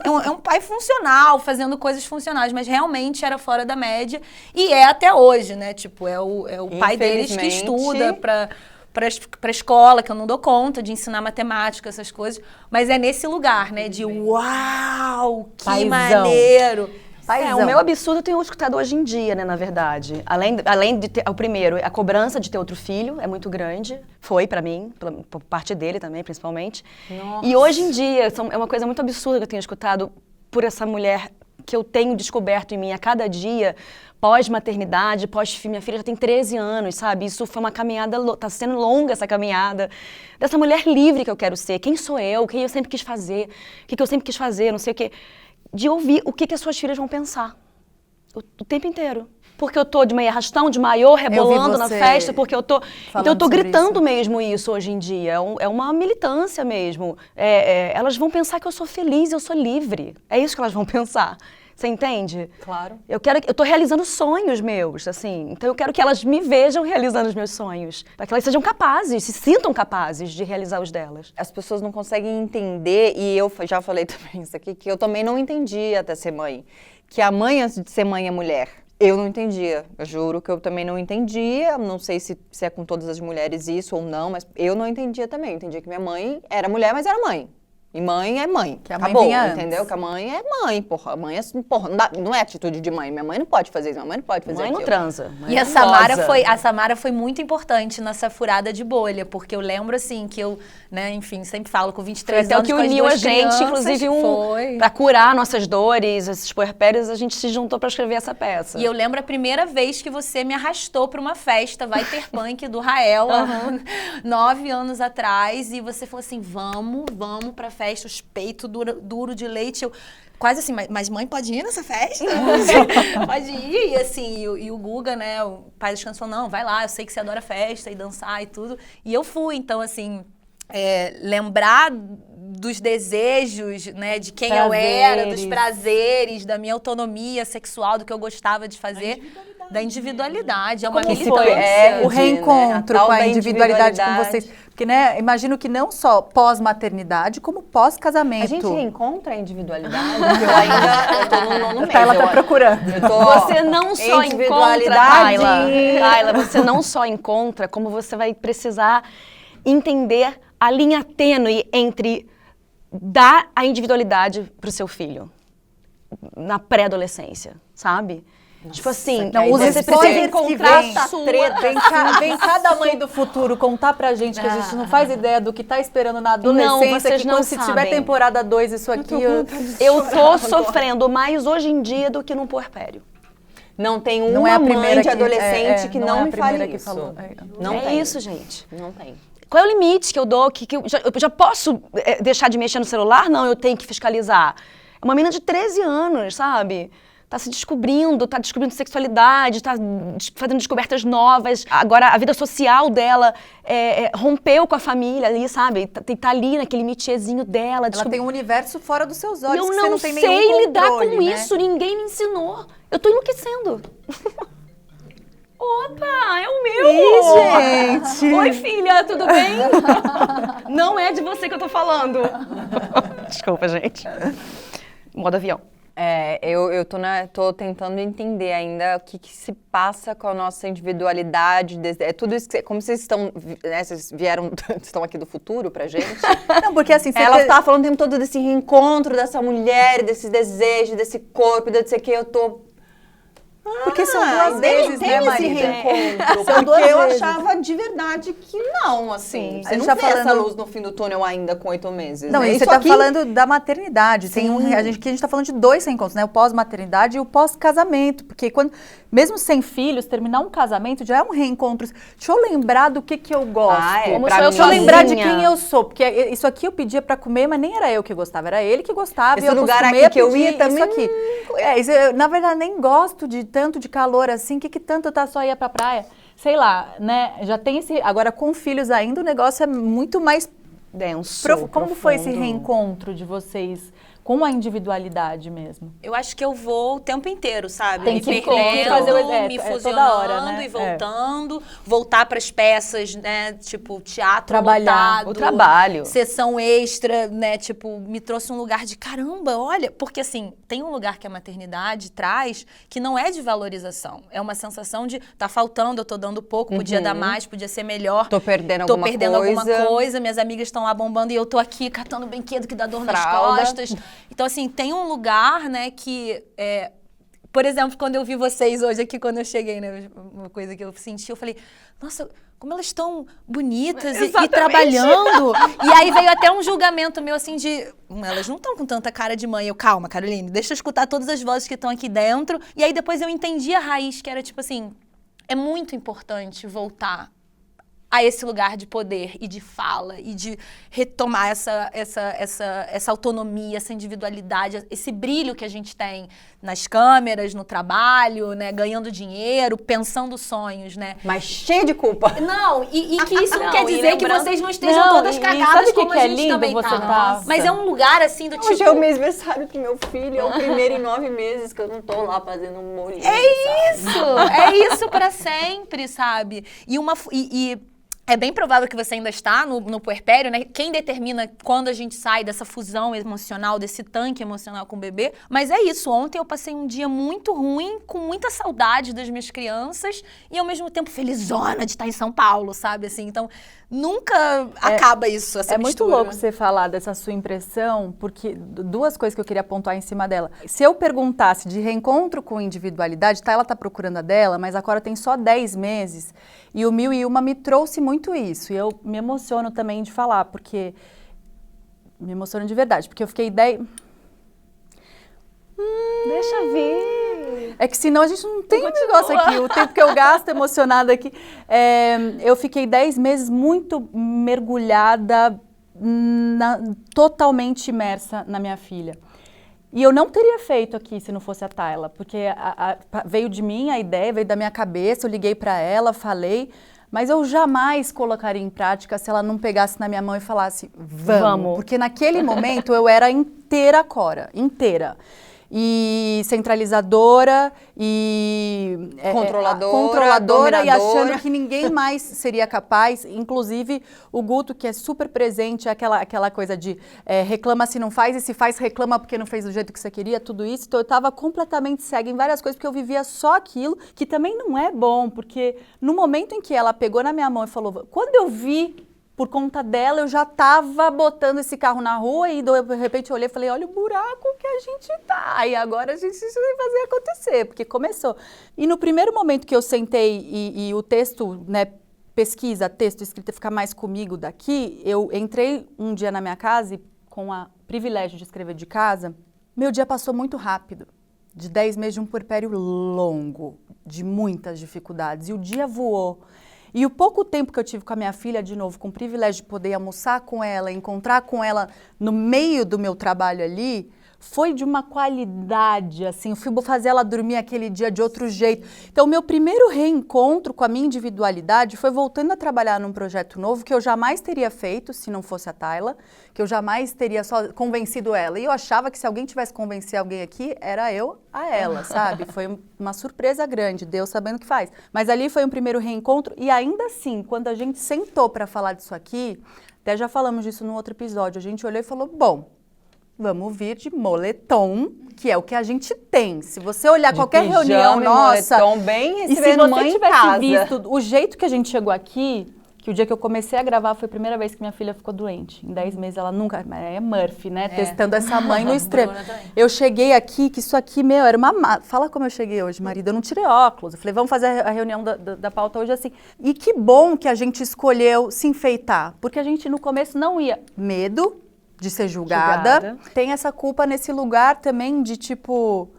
é um pai funcional, fazendo coisas funcionais, mas realmente era fora da média e é até hoje, né, tipo, é o pai deles que estuda pra escola, que eu não dou conta de ensinar matemática, essas coisas. Mas é nesse lugar, né? De uau, que
Paizão.
maneiro.
O meu absurdo eu tenho escutado hoje em dia, né, na verdade. Além de ter, o primeiro, a cobrança de ter outro filho é muito grande. Foi pra mim, por parte dele também, principalmente.
Nossa.
E hoje em dia, é uma coisa muito absurda que eu tenho escutado por essa mulher que eu tenho descoberto em mim a cada dia, pós-maternidade, minha filha já tem 13 anos, sabe? Isso foi uma caminhada, tá sendo longa essa caminhada, dessa mulher livre que eu quero ser. Quem sou eu? O que eu sempre quis fazer? O que eu sempre quis fazer? Não sei o quê. De ouvir o que as suas filhas vão pensar. O tempo inteiro. Porque eu tô de meia arrastão, de maiô, rebolando na festa, porque eu tô... Então eu tô gritando mesmo isso hoje em dia. É uma militância mesmo. Elas vão pensar que eu sou feliz, eu sou livre. É isso que elas vão pensar. Você entende?
Claro.
Eu tô realizando sonhos meus, assim. Então eu quero que elas me vejam realizando os meus sonhos. Para que elas sejam capazes, se sintam capazes de realizar os delas.
As pessoas não conseguem entender, e eu já falei também isso aqui, que eu também não entendi até ser mãe. Que a mãe, antes de ser mãe, é mulher. Eu não entendia. Eu juro que eu também não entendia. Não sei se é com todas as mulheres isso ou não, mas eu não entendia também. Eu entendia que minha mãe era mulher, mas era mãe. E mãe é mãe.
Que a mãe
acabou,
vinha
entendeu?
antes.
Que a mãe é mãe, porra. A mãe é, porra, não é atitude de mãe. Minha mãe não pode fazer isso, minha mãe não pode fazer
Mãe
aquilo.
não transa. Mãe
E
não
a Samara foi muito importante nessa furada de bolha, porque eu lembro, assim, que eu, né, enfim, sempre falo com 23
Foi até o
anos
que
com as
uniu
duas
a gente,
crianças,
inclusive,
foi.
pra curar nossas dores, esses puerpérios, a gente se juntou pra escrever essa peça.
E eu lembro a primeira vez que você me arrastou pra uma festa, Vai Ter Punk, do Rael, há 9 anos atrás, e você falou assim, vamos pra festa, os peitos duro de leite, eu... Quase assim, mas mãe pode ir nessa festa? Pode ir, e assim, e o Guga, né, o pai das crianças falou, não, vai lá, eu sei que você adora festa e dançar e tudo. E eu fui, então assim, lembrar dos desejos, né, de quem eu era, dos prazeres, da minha autonomia sexual, do que eu gostava de fazer, da individualidade. É uma
Como
militância.
foi o reencontro
né? A tal
com a
da
individualidade com
individualidade.
vocês? Porque, né, imagino que não só pós-maternidade, como pós-casamento.
A gente reencontra a individualidade, porque eu tô no nono mês.
Ela tá procurando.
Eu tô,
Você não só encontra,
individualidade.
Tayla, você não só encontra, como você vai precisar entender a linha tênue entre dar a individualidade pro seu filho na pré-adolescência, sabe? Tipo assim,
Não, os
você precisa
spoilers que
encontrar
vem,
a sua...
vem cada mãe do futuro contar pra gente que a gente não faz ideia do que tá esperando na adolescência,
vocês
que
não
quando se tiver
sabem.
temporada 2, isso aqui...
Eu tô sofrendo mais hoje em dia do que no puerpério.
Não tem
Não
uma
é a
mãe
primeira
de adolescente que
não é
não
a
me
primeira
fale
que
isso.
falou.
Não
É
tem.
isso, gente.
Não tem.
Qual é o limite que eu dou? Que eu já posso deixar de mexer no celular? Não, eu tenho que fiscalizar. É uma menina de 13 anos, sabe? Tá se descobrindo, tá descobrindo sexualidade, tá fazendo descobertas novas. Agora, a vida social dela rompeu com a família ali, sabe? Tá ali naquele métierzinho dela.
Ela tem um universo fora dos seus olhos,
Eu
que
não,
você não tem
sei
nenhum
lidar
controle,
com
né?
isso, ninguém me ensinou. Eu tô enlouquecendo. Opa, é o meu!
Ih, gente!
Oi, filha, tudo bem? Não é de você que eu tô falando. Desculpa, gente. Modo avião.
Eu tô tentando entender ainda o que se passa com a nossa individualidade. É tudo isso que como vocês estão, né, vocês estão aqui do futuro pra gente.
Não, porque assim...
Ela tava falando o tempo todo desse reencontro dessa mulher, desse desejo, desse corpo, de não sei o que, eu tô...
Porque são duas vezes,
tem
né,
esse
Marida?
reencontro,
São
porque
duas
eu
vezes.
achava de verdade que não, assim.
A
Você
gente
não
tá
vê essa
falando-
luz no fim do túnel ainda com 8 meses,
Não,
né?
e você
Isso
tá
aqui-
falando da maternidade. Tem
Sim.
a gente tá falando de dois reencontros, né? O pós-maternidade e o pós-casamento. Porque mesmo sem filhos, terminar um casamento já é um reencontro. Deixa eu lembrar do que eu gosto.
Como
pra
sou eu
mim-
Deixa eu lembrar de
sozinha.
quem eu sou. Porque isso aqui eu pedia pra comer, mas nem era eu que gostava, era ele que gostava.
Esse
e eu
lugar
acostumei
aqui que eu
a pedir
ia também,
Isso aqui. Eu, na verdade, nem gosto de tanto de calor assim. Que tanto tá só ia pra praia? Sei lá, né? Já tem esse... Agora, com filhos ainda, o negócio é muito mais...
Denso,
Como foi esse
profundo.
reencontro de vocês com a individualidade mesmo?
Eu acho que eu vou o tempo inteiro, sabe?
Tem
Me
que
perdendo,
fazer
me
toda
fusionando
hora, né?
e voltando. Voltar para as peças, né? Tipo, teatro
Trabalhar.
lotado,
O trabalho.
sessão extra, né? Tipo, me trouxe um lugar de caramba, olha. Porque assim, tem um lugar que a maternidade traz que não é de valorização. É uma sensação de tá faltando, eu tô dando pouco, podia dar mais, podia ser melhor.
Tô perdendo
Tô
alguma
perdendo
coisa.
alguma coisa, minhas amigas estão lá bombando e eu tô aqui catando brinquedo que dá dor
Fralda.
nas costas. Então, assim, tem um lugar, né, que... por exemplo, quando eu vi vocês hoje aqui, quando eu cheguei, né, uma coisa que eu senti, eu falei, nossa, como elas estão bonitas e trabalhando. E aí veio até um julgamento meu, assim, de... Elas não estão com tanta cara de mãe. Eu, calma, Caroline, deixa eu escutar todas as vozes que estão aqui dentro. E aí depois eu entendi a raiz, que era tipo assim, é muito importante voltar a esse lugar de poder e de fala e de retomar essa autonomia, essa individualidade, esse brilho que a gente tem nas câmeras, no trabalho, né, ganhando dinheiro, pensando sonhos, né?
Mas cheia de culpa.
Não, e que isso não,
Não,
quer
e
dizer que
lembrando-
vocês não estejam
Não,
todas
e
cagadas
sabe o que
como
que
a
é
gente
lindo
também
você
tá.
tá-
Mas é um lugar assim do tipo...
Hoje é o mês aniversário do meu filho, é o primeiro em 9 meses que eu não tô lá fazendo um molho.
É isso pra sempre, sabe? E é bem provável que você ainda está no puerpério, né? Quem determina quando a gente sai dessa fusão emocional, desse tanque emocional com o bebê. Mas é isso, ontem eu passei um dia muito ruim, com muita saudade das minhas crianças e ao mesmo tempo felizona de estar em São Paulo, sabe? Assim, então, nunca acaba isso, essa
É muito
mistura.
louco você falar dessa sua impressão, porque duas coisas que eu queria pontuar em cima dela. Se eu perguntasse de reencontro com individualidade, ela tá procurando a dela, mas a Cora tem só 10 meses, e o 1001 me trouxe muito isso. E eu me emociono também de falar, porque... Me emociono de verdade, porque eu fiquei 10...
Deixa vir.
É que senão a gente não tem um negócio aqui. O tempo que eu gasto emocionada aqui. Eu fiquei 10 meses muito mergulhada, totalmente imersa na minha filha. E eu não teria feito aqui se não fosse a Tayla, porque veio de mim a ideia, veio da minha cabeça, eu liguei para ela, falei, mas eu jamais colocaria em prática se ela não pegasse na minha mão e falasse, vamos. Porque naquele momento eu era inteira Cora, inteira. E centralizadora e controladora e achando que ninguém mais seria capaz, inclusive o Guto, que é super presente, aquela coisa de reclama se não faz, e se faz reclama porque não fez do jeito que você queria, tudo isso. Então eu estava completamente cega em várias coisas, porque eu vivia só aquilo, que também não é bom, porque no momento em que ela pegou na minha mão e falou, quando eu vi por conta dela, eu já tava botando esse carro na rua e de repente eu olhei e falei, olha o buraco que a gente tá. E agora a gente vai fazer acontecer, porque começou. E no primeiro momento que eu sentei e o texto, né, pesquisa, texto, escrita, fica mais comigo daqui, eu entrei um dia na minha casa e com o privilégio de escrever de casa, meu dia passou muito rápido. De 10 meses de um puerpério longo, de muitas dificuldades. E o dia voou. E o pouco tempo que eu tive com a minha filha, de novo, com o privilégio de poder almoçar com ela, encontrar com ela no meio do meu trabalho ali, foi de uma qualidade, assim, eu fui fazer ela dormir aquele dia de outro jeito. Então, o meu primeiro reencontro com a minha individualidade foi voltando a trabalhar num projeto novo que eu jamais teria feito se não fosse a Tayla, que eu jamais teria só convencido ela. E eu achava que se alguém tivesse convencer alguém aqui, era eu a ela, sabe? Foi uma surpresa grande, Deus sabendo o que faz. Mas ali foi um primeiro reencontro e ainda assim, quando a gente sentou para falar disso aqui, até já falamos disso no outro episódio, a gente olhou e falou, bom, vamos vir de moletom, que é o que a gente tem. Se você olhar
De
qualquer
pijama
reunião
e
nossa,
moletom, bem
e se
recebendo
você
mãe em
tivesse
casa.
visto o jeito que a gente chegou aqui, que o dia que eu comecei a gravar foi a primeira vez que minha filha ficou doente. Em 10 meses ela nunca... É Murphy, né? Testando essa mãe no extremo. Eu cheguei aqui, que isso aqui, meu, era uma... Fala como eu cheguei hoje, marido. Eu não tirei óculos. Eu falei, vamos fazer a reunião da pauta hoje assim. E que bom que a gente escolheu se enfeitar. Porque a gente, no começo, não ia... Medo de ser julgada. Tem essa culpa nesse lugar também de, tipo...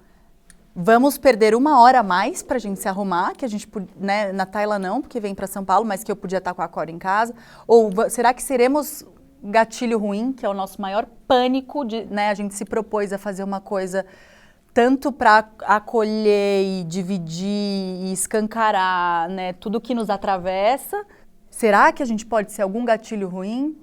Vamos perder 1 hora a mais pra gente se arrumar, que a gente, né, na Tayla não, porque vem pra São Paulo, mas que eu podia estar com a Cora em casa. Ou será que seremos gatilho ruim, que é o nosso maior pânico, né? A gente se propôs a fazer uma coisa tanto para acolher e dividir e escancarar, né, tudo que nos atravessa. Será que a gente pode ser algum gatilho ruim?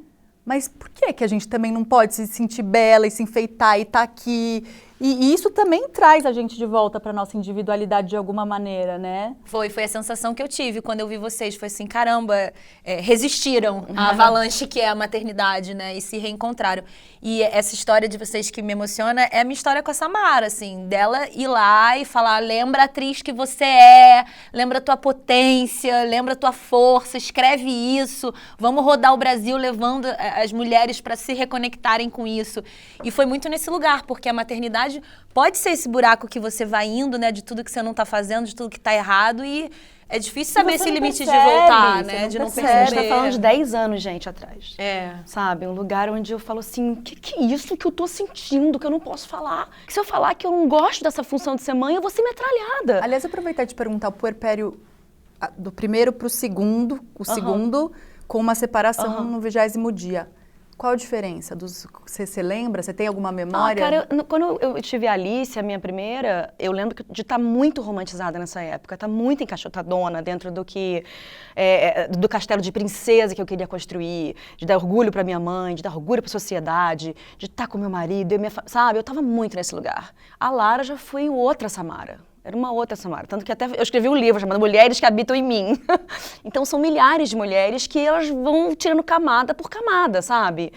Mas por que a gente também não pode se sentir bela e se enfeitar e estar aqui? E isso também traz a gente de volta para nossa individualidade de alguma maneira, né?
Foi a sensação que eu tive quando eu vi vocês. Foi assim, caramba, resistiram à avalanche que é a maternidade, né? E se reencontraram. E essa história de vocês que me emociona é a minha história com a Samara, assim. Dela ir lá e falar, lembra a atriz que você é, lembra a tua potência, lembra a tua força, escreve isso, vamos rodar o Brasil levando as mulheres para se reconectarem com isso. E foi muito nesse lugar, porque a maternidade pode ser esse buraco que você vai indo, né, de tudo que você não tá fazendo, de tudo que tá errado, e é difícil saber esse limite de voltar, né, de não perceber.
A gente tá falando de 10 anos, gente, atrás.
É.
Sabe, um lugar onde eu falo assim, que é isso que eu tô sentindo, que eu não posso falar? Que se eu falar que eu não gosto dessa função de ser mãe, eu vou ser metralhada.
Aliás, aproveitar e te perguntar, o puerpério do primeiro pro segundo, segundo com uma separação no 20º dia. Qual a diferença? Você lembra? Você tem alguma memória?
Cara, quando eu tive a Alice, a minha primeira, eu lembro de estar muito romantizada nessa época, estar muito encaixotadona dentro do que do castelo de princesa que eu queria construir, de dar orgulho para minha mãe, de dar orgulho para a sociedade, de estar com meu marido, sabe? Eu estava muito nesse lugar. A Lara já foi outra Samara. Era uma outra Samara. Tanto que até eu escrevi um livro chamado Mulheres que Habitam em Mim. Então são milhares de mulheres que elas vão tirando camada por camada, sabe?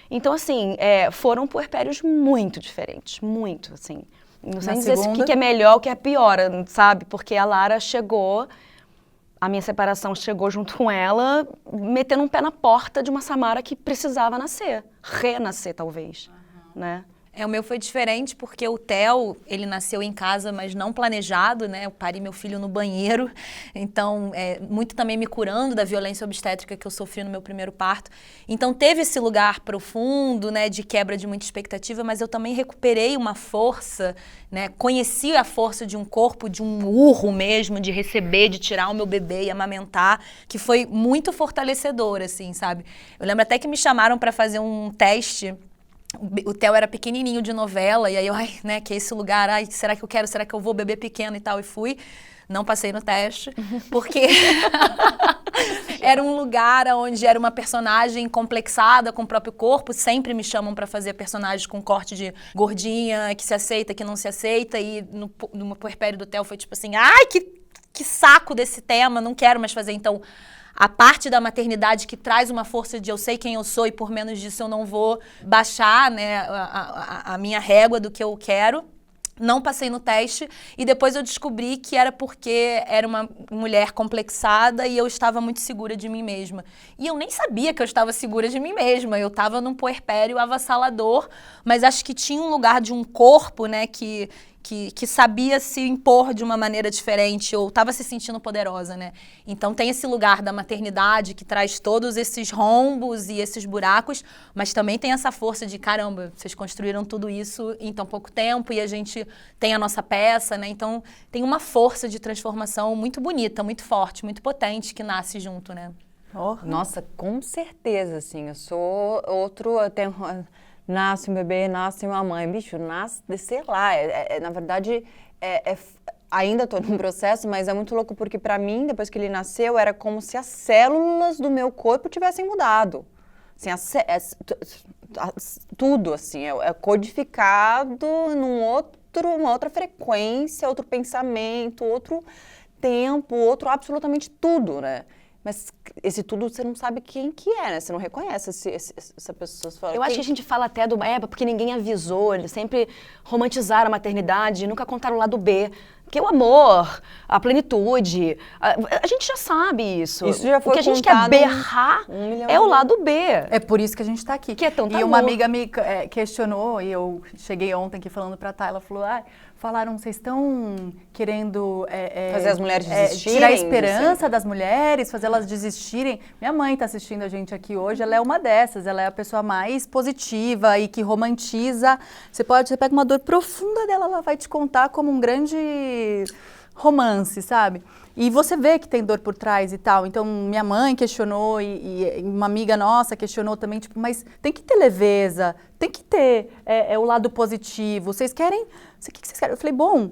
Então, assim, foram puerpérios muito diferentes. Muito, assim. Não sei dizer o que é melhor, o que é pior, sabe? Porque a Lara chegou, a minha separação chegou junto com ela, metendo um pé na porta de uma Samara que precisava nascer. Renascer, talvez, né?
O meu foi diferente porque o Theo, ele nasceu em casa, mas não planejado, né? Eu parei meu filho no banheiro, então, muito também me curando da violência obstétrica que eu sofri no meu primeiro parto. Então, teve esse lugar profundo, né, de quebra de muita expectativa, mas eu também recuperei uma força, né? Conheci a força de um corpo, de um urro mesmo, de receber, de tirar o meu bebê e amamentar, que foi muito fortalecedor, assim, sabe? Eu lembro até que me chamaram para fazer um teste. O Theo era pequenininho de novela, e aí eu, né, que é esse lugar, será que eu quero, será que eu vou, bebê pequeno e tal, e fui. Não passei no teste, porque era um lugar onde era uma personagem complexada com o próprio corpo, sempre me chamam pra fazer personagens com corte de gordinha, que se aceita, que não se aceita, e no puerpério do Theo foi tipo assim, que saco desse tema, não quero mais fazer, então... A parte da maternidade que traz uma força de eu sei quem eu sou e por menos disso eu não vou baixar, né, a minha régua do que eu quero. não passei no teste e depois eu descobri que era porque era uma mulher complexada e eu estava muito segura de mim mesma. E eu nem sabia que eu estava segura de mim mesma, eu estava num puerpério avassalador, mas acho que tinha um lugar de um corpo, né, que sabia se impor de uma maneira diferente ou estava se sentindo poderosa, né? Então tem esse lugar da maternidade que traz todos esses rombos e esses buracos, mas também tem essa força de, caramba, vocês construíram tudo isso em tão pouco tempo e a gente tem a nossa peça, né? Então tem uma força de transformação muito bonita, muito forte, muito potente que nasce junto, né?
Nossa, com certeza, assim, eu sou outro, eu tenho... Nasce um bebê, nasce uma mãe. Bicho, nasce, sei lá, na verdade, ainda estou num processo, mas é muito louco porque para mim, depois que ele nasceu, era como se as células do meu corpo tivessem mudado. Assim, tudo, assim, é codificado uma outra frequência, outro pensamento, outro tempo, outro absolutamente tudo, né? Mas esse tudo você não sabe quem que é, né? Você não reconhece essa pessoa. Você fala,
Eu acho que a gente fala até do... porque ninguém avisou, eles sempre romantizaram a maternidade, nunca contaram o lado B. Que é o amor, a plenitude, a gente já sabe isso.
Isso já foi
o que a gente quer berrar é o lado B.
É por isso que a gente está aqui.
Que é tão
E uma amiga me questionou, e eu cheguei ontem aqui falando para a Tayla, falou, falaram, vocês estão querendo
fazer as mulheres desistirem?
Tirar a esperança das mulheres, fazer elas desistirem. Minha mãe está assistindo a gente aqui hoje, ela é uma dessas, ela é a pessoa mais positiva e que romantiza. Você pega uma dor profunda dela, ela vai te contar como um grande romance, sabe? E você vê que tem dor por trás e tal. Então, minha mãe questionou e uma amiga nossa questionou também, tipo, mas tem que ter leveza, tem que ter o lado positivo. Vocês querem... O que vocês querem? Eu falei, bom,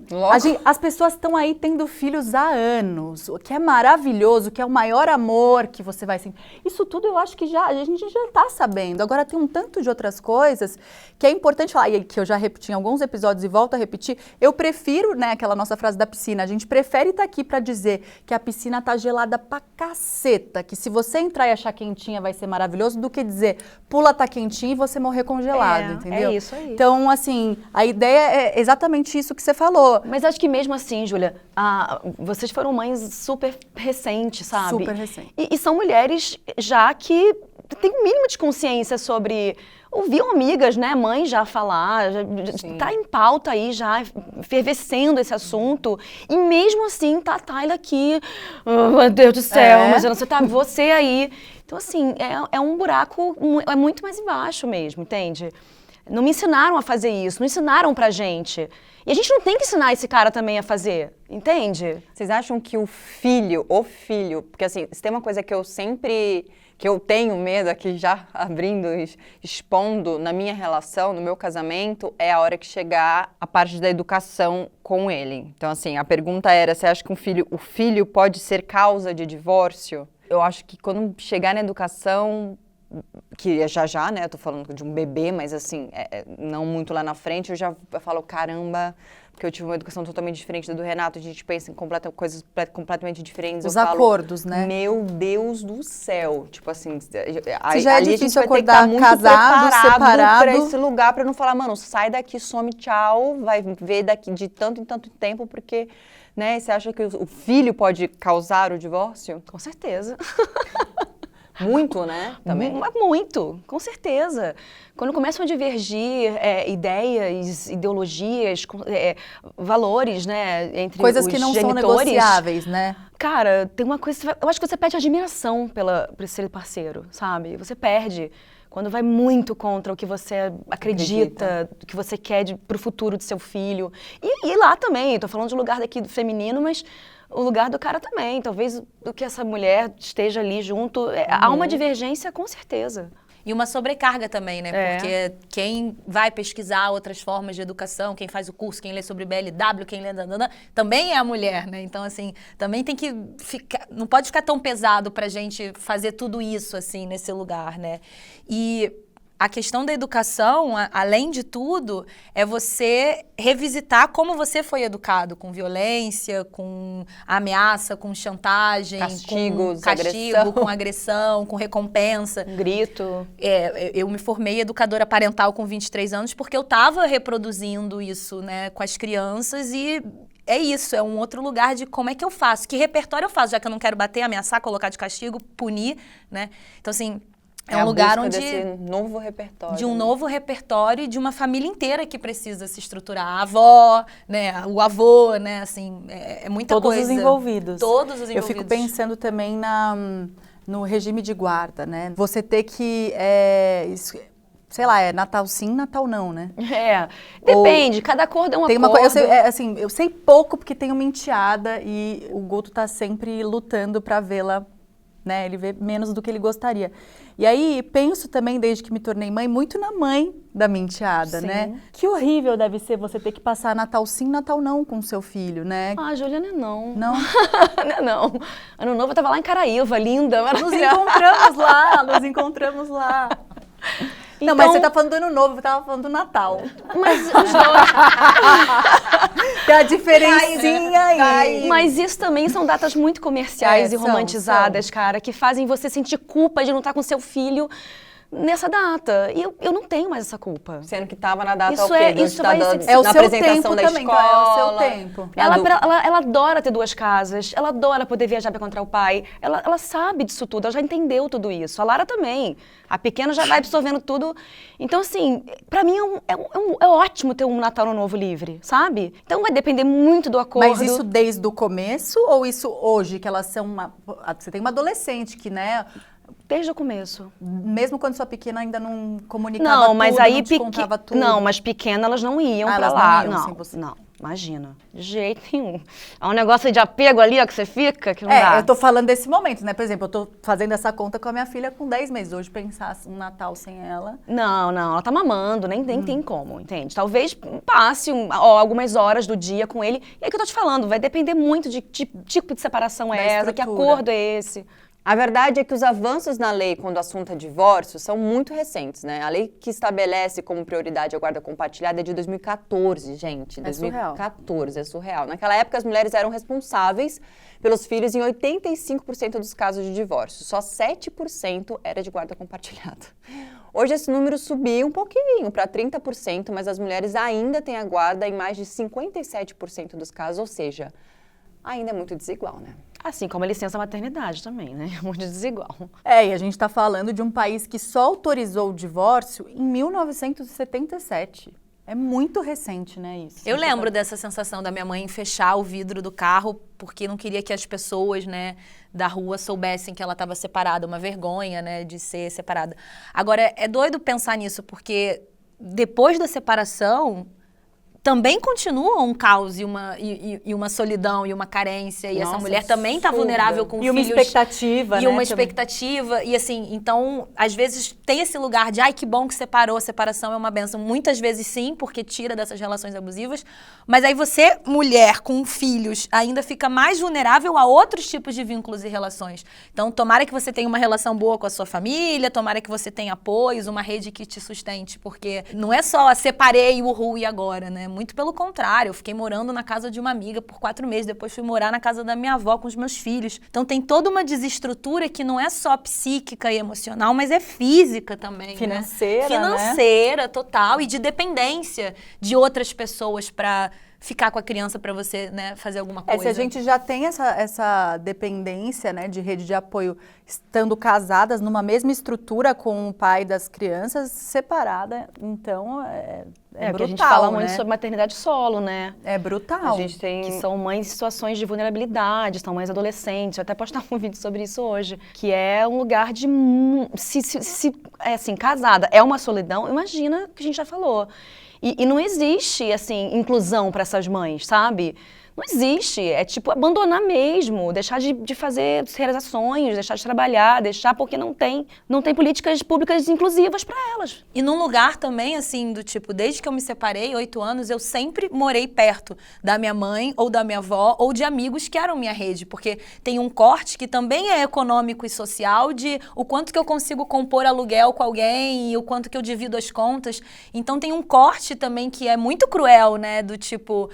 as pessoas estão aí tendo filhos há anos, o que é maravilhoso, que é o maior amor que você vai sentir. Isso tudo eu acho que a gente já está sabendo. Agora tem um tanto de outras coisas que é importante falar, e que eu já repeti em alguns episódios e volto a repetir. Eu prefiro, né, aquela nossa frase da piscina, a gente prefere estar aqui para dizer que a piscina tá gelada pra caceta, que se você entrar e achar quentinha vai ser maravilhoso, do que dizer pula, tá quentinho e você morrer congelado, entendeu?
É isso aí.
Então, assim, a ideia é exatamente isso que você falou.
Mas acho que mesmo assim, Júlia, vocês foram mães super recentes, sabe?
Super recente.
E são mulheres já que têm um mínimo de consciência sobre... Ouviam amigas, né, mães já falar, tá em pauta aí já, fervescendo esse assunto. E mesmo assim, tá a Tayla aqui, oh, meu Deus do céu, mas eu não sei, tá você aí. Então, assim, é um buraco, é muito mais embaixo mesmo, entende? Não me ensinaram a fazer isso, não ensinaram pra gente. E a gente não tem que ensinar esse cara também a fazer, entende?
Vocês acham que o filho, porque assim, se tem uma coisa que eu tenho medo aqui já abrindo, expondo na minha relação, no meu casamento, é a hora que chegar a parte da educação com ele. Então assim, a pergunta era, você acha que o filho pode ser causa de divórcio? Eu acho que quando chegar na educação, que é já, né, eu tô falando de um bebê, mas assim, não muito lá na frente, eu falo, caramba, porque eu tive uma educação totalmente diferente da do Renato, a gente pensa em coisas completamente diferentes.
Os acordos, né?
Meu Deus do céu, tipo assim,
Se já é
ali
difícil
a gente vai ter que
acordar
estar muito
casado, separado,
para esse lugar, para não falar, mano, sai daqui, some, tchau, vai ver daqui de tanto em tanto tempo, porque, né, você acha que o filho pode causar o divórcio?
Com certeza.
Muito, né? Também.
Muito, com certeza. Quando começam a divergir ideias, ideologias, valores, né, entre
coisas
os
que não
genitores,
são negociáveis, né?
Cara, tem uma coisa, eu acho que você perde admiração por esse parceiro, sabe? Você perde quando vai muito contra o que você acredita, o que você quer pro futuro do seu filho. E lá também, tô falando de lugar daqui do feminino, mas o lugar do cara também. Talvez o que essa mulher esteja ali junto. Há uma divergência, com certeza.
E uma sobrecarga também, né? Porque quem vai pesquisar outras formas de educação, quem faz o curso, quem lê sobre BLW, quem lê... também é a mulher, né? Então, assim, também tem que ficar... Não pode ficar tão pesado pra gente fazer tudo isso, assim, nesse lugar, né? E a questão da educação, além de tudo, é você revisitar como você foi educado, com violência, com ameaça, com chantagem, com castigo, com agressão, com recompensa.
Um grito.
Eu me formei educadora parental com 23 anos porque eu estava reproduzindo isso, né, com as crianças e é isso, é um outro lugar de como é que eu faço, que repertório eu faço, já que eu não quero bater, ameaçar, colocar de castigo, punir, né? Então, assim, é um lugar onde...
desse novo repertório.
De um novo repertório e de uma família inteira que precisa se estruturar. A avó, né, o avô, né, assim, é muita
Todos
coisa.
os envolvidos.
Todos os envolvidos.
Eu fico pensando também no regime de guarda, né? Você ter que, sei lá, é Natal sim, Natal não, né?
Depende, cada acordo é um acordo.
Eu sei pouco porque tenho uma enteada e o Guto tá sempre lutando pra vê-la, né? Ele vê menos do que ele gostaria. E aí, penso também, desde que me tornei mãe, muito na mãe da minha enteada, né? Que horrível deve ser você ter que passar Natal sim, Natal não com o seu filho, né?
Ah, Júlia, não é não.
Não?
Não é não. Ano novo eu tava lá em Caraíva, linda,
Nos
maravilhosa.
encontramos lá.
Então,
Não, mas você tá falando do Ano Novo, eu tava falando do Natal.
Mas os dois...
Tem a diferencinha aí.
Mas isso também são datas muito comerciais e romantizadas, cara, que fazem você sentir culpa de não estar com seu filho nessa data. E eu não tenho mais essa culpa.
Sendo que tava na data
Isso
isso
vai
da,
ser-
É o
na
seu
apresentação
tempo
da
também,
escola.
então é o seu tempo.
Ela adora ter 2 casas, ela adora poder viajar para encontrar o pai, ela sabe disso tudo, ela já entendeu tudo isso. A Lara também. A pequena já vai absorvendo tudo. Então, assim, pra mim é ótimo ter um Natal Novo livre, sabe? Então vai depender muito do acordo.
Mas isso desde o começo ou isso hoje, que elas são Você tem uma adolescente que, né...
Desde o começo.
Mesmo quando sua pequena ainda não comunicava tudo, não te contava tudo.
Não, mas pequena elas não iam pra
elas
lá.
não iam sem você.
Não, imagina. De jeito nenhum. É um negócio de apego ali, ó, que você fica, que não dá.
Eu tô falando desse momento, né? Por exemplo, eu tô fazendo essa conta com a minha filha com 10 meses. Hoje, pensar um Natal sem ela...
Não, ela tá mamando, nem tem como, entende? Talvez passe algumas horas do dia com ele. E é o que eu tô te falando, vai depender muito de que tipo de separação é essa, que acordo é esse.
A verdade é que os avanços na lei quando o assunto é divórcio são muito recentes, né? A lei que estabelece como prioridade a guarda compartilhada é de 2014, gente. 2014, é surreal. Naquela época, as mulheres eram responsáveis pelos filhos em 85% dos casos de divórcio. Só 7% era de guarda compartilhada. Hoje esse número subiu um pouquinho para 30%, mas as mulheres ainda têm a guarda em mais de 57% dos casos, ou seja, ainda é muito desigual, né?
Assim como a licença maternidade também, né? Muito desigual.
E a gente tá falando de um país que só autorizou o divórcio em 1977. É muito recente, né, isso?
Eu lembro dessa sensação da minha mãe fechar o vidro do carro porque não queria que as pessoas, né, da rua soubessem que ela estava separada. Uma vergonha, né, de ser separada. Agora, é doido pensar nisso, porque depois da separação... também continua um caos e uma solidão e uma carência. E essa mulher também está vulnerável com filhos.
E uma expectativa,
e uma expectativa. E assim, então, às vezes tem esse lugar de, ai, que bom que separou, a separação é uma bênção. Muitas vezes sim, porque tira dessas relações abusivas. Mas aí você, mulher com filhos, ainda fica mais vulnerável a outros tipos de vínculos e relações. Então, tomara que você tenha uma relação boa com a sua família, tomara que você tenha apoios, uma rede que te sustente. Porque não é só separei, uhul, e agora, né? Muito pelo contrário, eu fiquei morando na casa de uma amiga por 4 meses, depois fui morar na casa da minha avó com os meus filhos. Então tem toda uma desestrutura que não é só psíquica e emocional, mas é física também,
financeira,
né? Financeira, total, e de dependência de outras pessoas para ficar com a criança para você, né, fazer alguma coisa.
Se a gente já tem essa dependência, né, de rede de apoio, estando casadas numa mesma estrutura com o pai das crianças, separada, então é brutal,
que a gente fala
né?
muito sobre maternidade solo, né?
É brutal.
A gente tem...
Que são mães em situações de vulnerabilidade, são mães adolescentes. Eu até postar um vídeo sobre isso hoje. Que é um lugar de... casada é uma solidão, imagina que a gente já falou. E não existe, assim, inclusão para essas mães, sabe? Não existe. É tipo abandonar mesmo, deixar de fazer realizar sonhos, deixar de trabalhar, deixar porque não tem políticas públicas inclusivas para elas.
E num lugar também, assim, do tipo, desde que eu me separei, 8 anos, eu sempre morei perto da minha mãe, ou da minha avó, ou de amigos que eram minha rede, porque tem um corte que também é econômico e social de o quanto que eu consigo compor aluguel com alguém e o quanto que eu divido as contas. Então tem um corte também que é muito cruel, né, do tipo,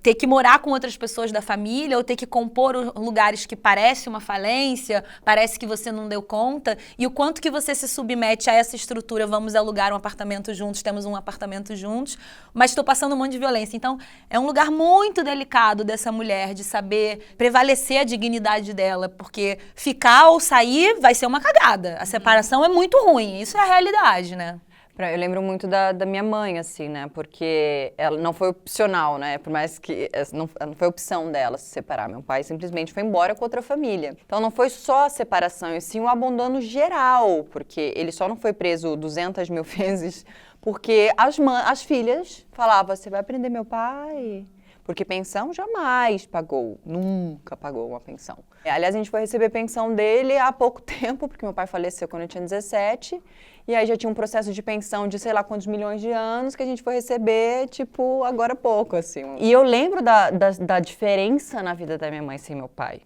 ter que morar com outras pessoas da família, ou ter que compor lugares que parece uma falência, parece que você não deu conta, e o quanto que você se submete a essa estrutura, vamos alugar um apartamento juntos, temos um apartamento juntos, mas estou passando um monte de violência. Então, é um lugar muito delicado dessa mulher, de saber prevalecer a dignidade dela, porque ficar ou sair vai ser uma cagada. A separação é muito ruim, isso é a realidade, né?
Eu lembro muito da minha mãe, assim, né? Porque ela não foi opcional, né? Por mais que não foi opção dela se separar. Meu pai simplesmente foi embora com outra família. Então não foi só a separação, e sim o abandono geral, porque ele só não foi preso 200 mil vezes porque as filhas falavam: você vai prender meu pai? Porque pensão jamais pagou, nunca pagou uma pensão. Aliás, a gente foi receber pensão dele há pouco tempo, porque meu pai faleceu quando eu tinha 17, e aí já tinha um processo de pensão de sei lá quantos milhões de anos que a gente foi receber, tipo, agora há pouco, assim. E eu lembro da diferença na vida da minha mãe sem meu pai.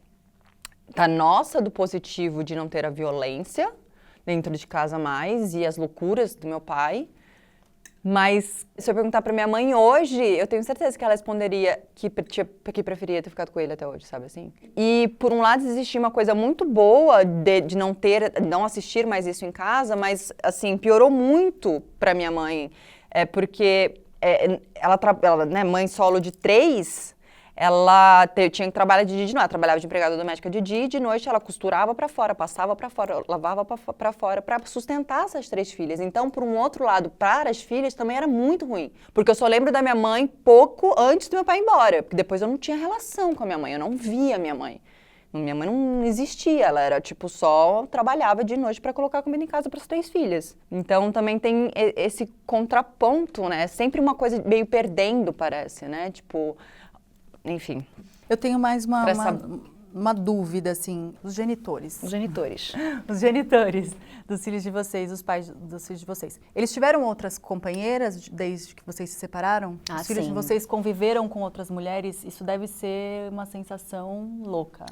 Da nossa, do positivo de não ter a violência dentro de casa mais, e as loucuras do meu pai. Mas se eu perguntar pra minha mãe hoje, eu tenho certeza que ela responderia que preferia ter ficado com ele até hoje, sabe assim? E por um lado existia uma coisa muito boa de não assistir mais isso em casa, mas assim, piorou muito pra minha mãe, porque ela, né, mãe solo de 3, ela tinha que trabalhar de dia e de noite. Ela trabalhava de empregada doméstica de dia, e de noite ela costurava pra fora, passava pra fora, lavava pra fora pra sustentar essas 3 filhas. Então, por um outro lado, para as filhas também era muito ruim. Porque eu só lembro da minha mãe pouco antes do meu pai ir embora. Porque depois eu não tinha relação com a minha mãe, eu não via a minha mãe. Minha mãe não existia, ela era tipo só trabalhava de noite pra colocar comida em casa para as 3 filhas. Então também tem esse contraponto, né? Sempre uma coisa meio perdendo, parece, né? Tipo, enfim.
Eu tenho mais uma dúvida, assim, os genitores.
Os genitores.
Os genitores dos filhos de vocês, os pais dos filhos de vocês. Eles tiveram outras companheiras desde que vocês se separaram? Os filhos de vocês conviveram com outras mulheres? Isso deve ser uma sensação louca.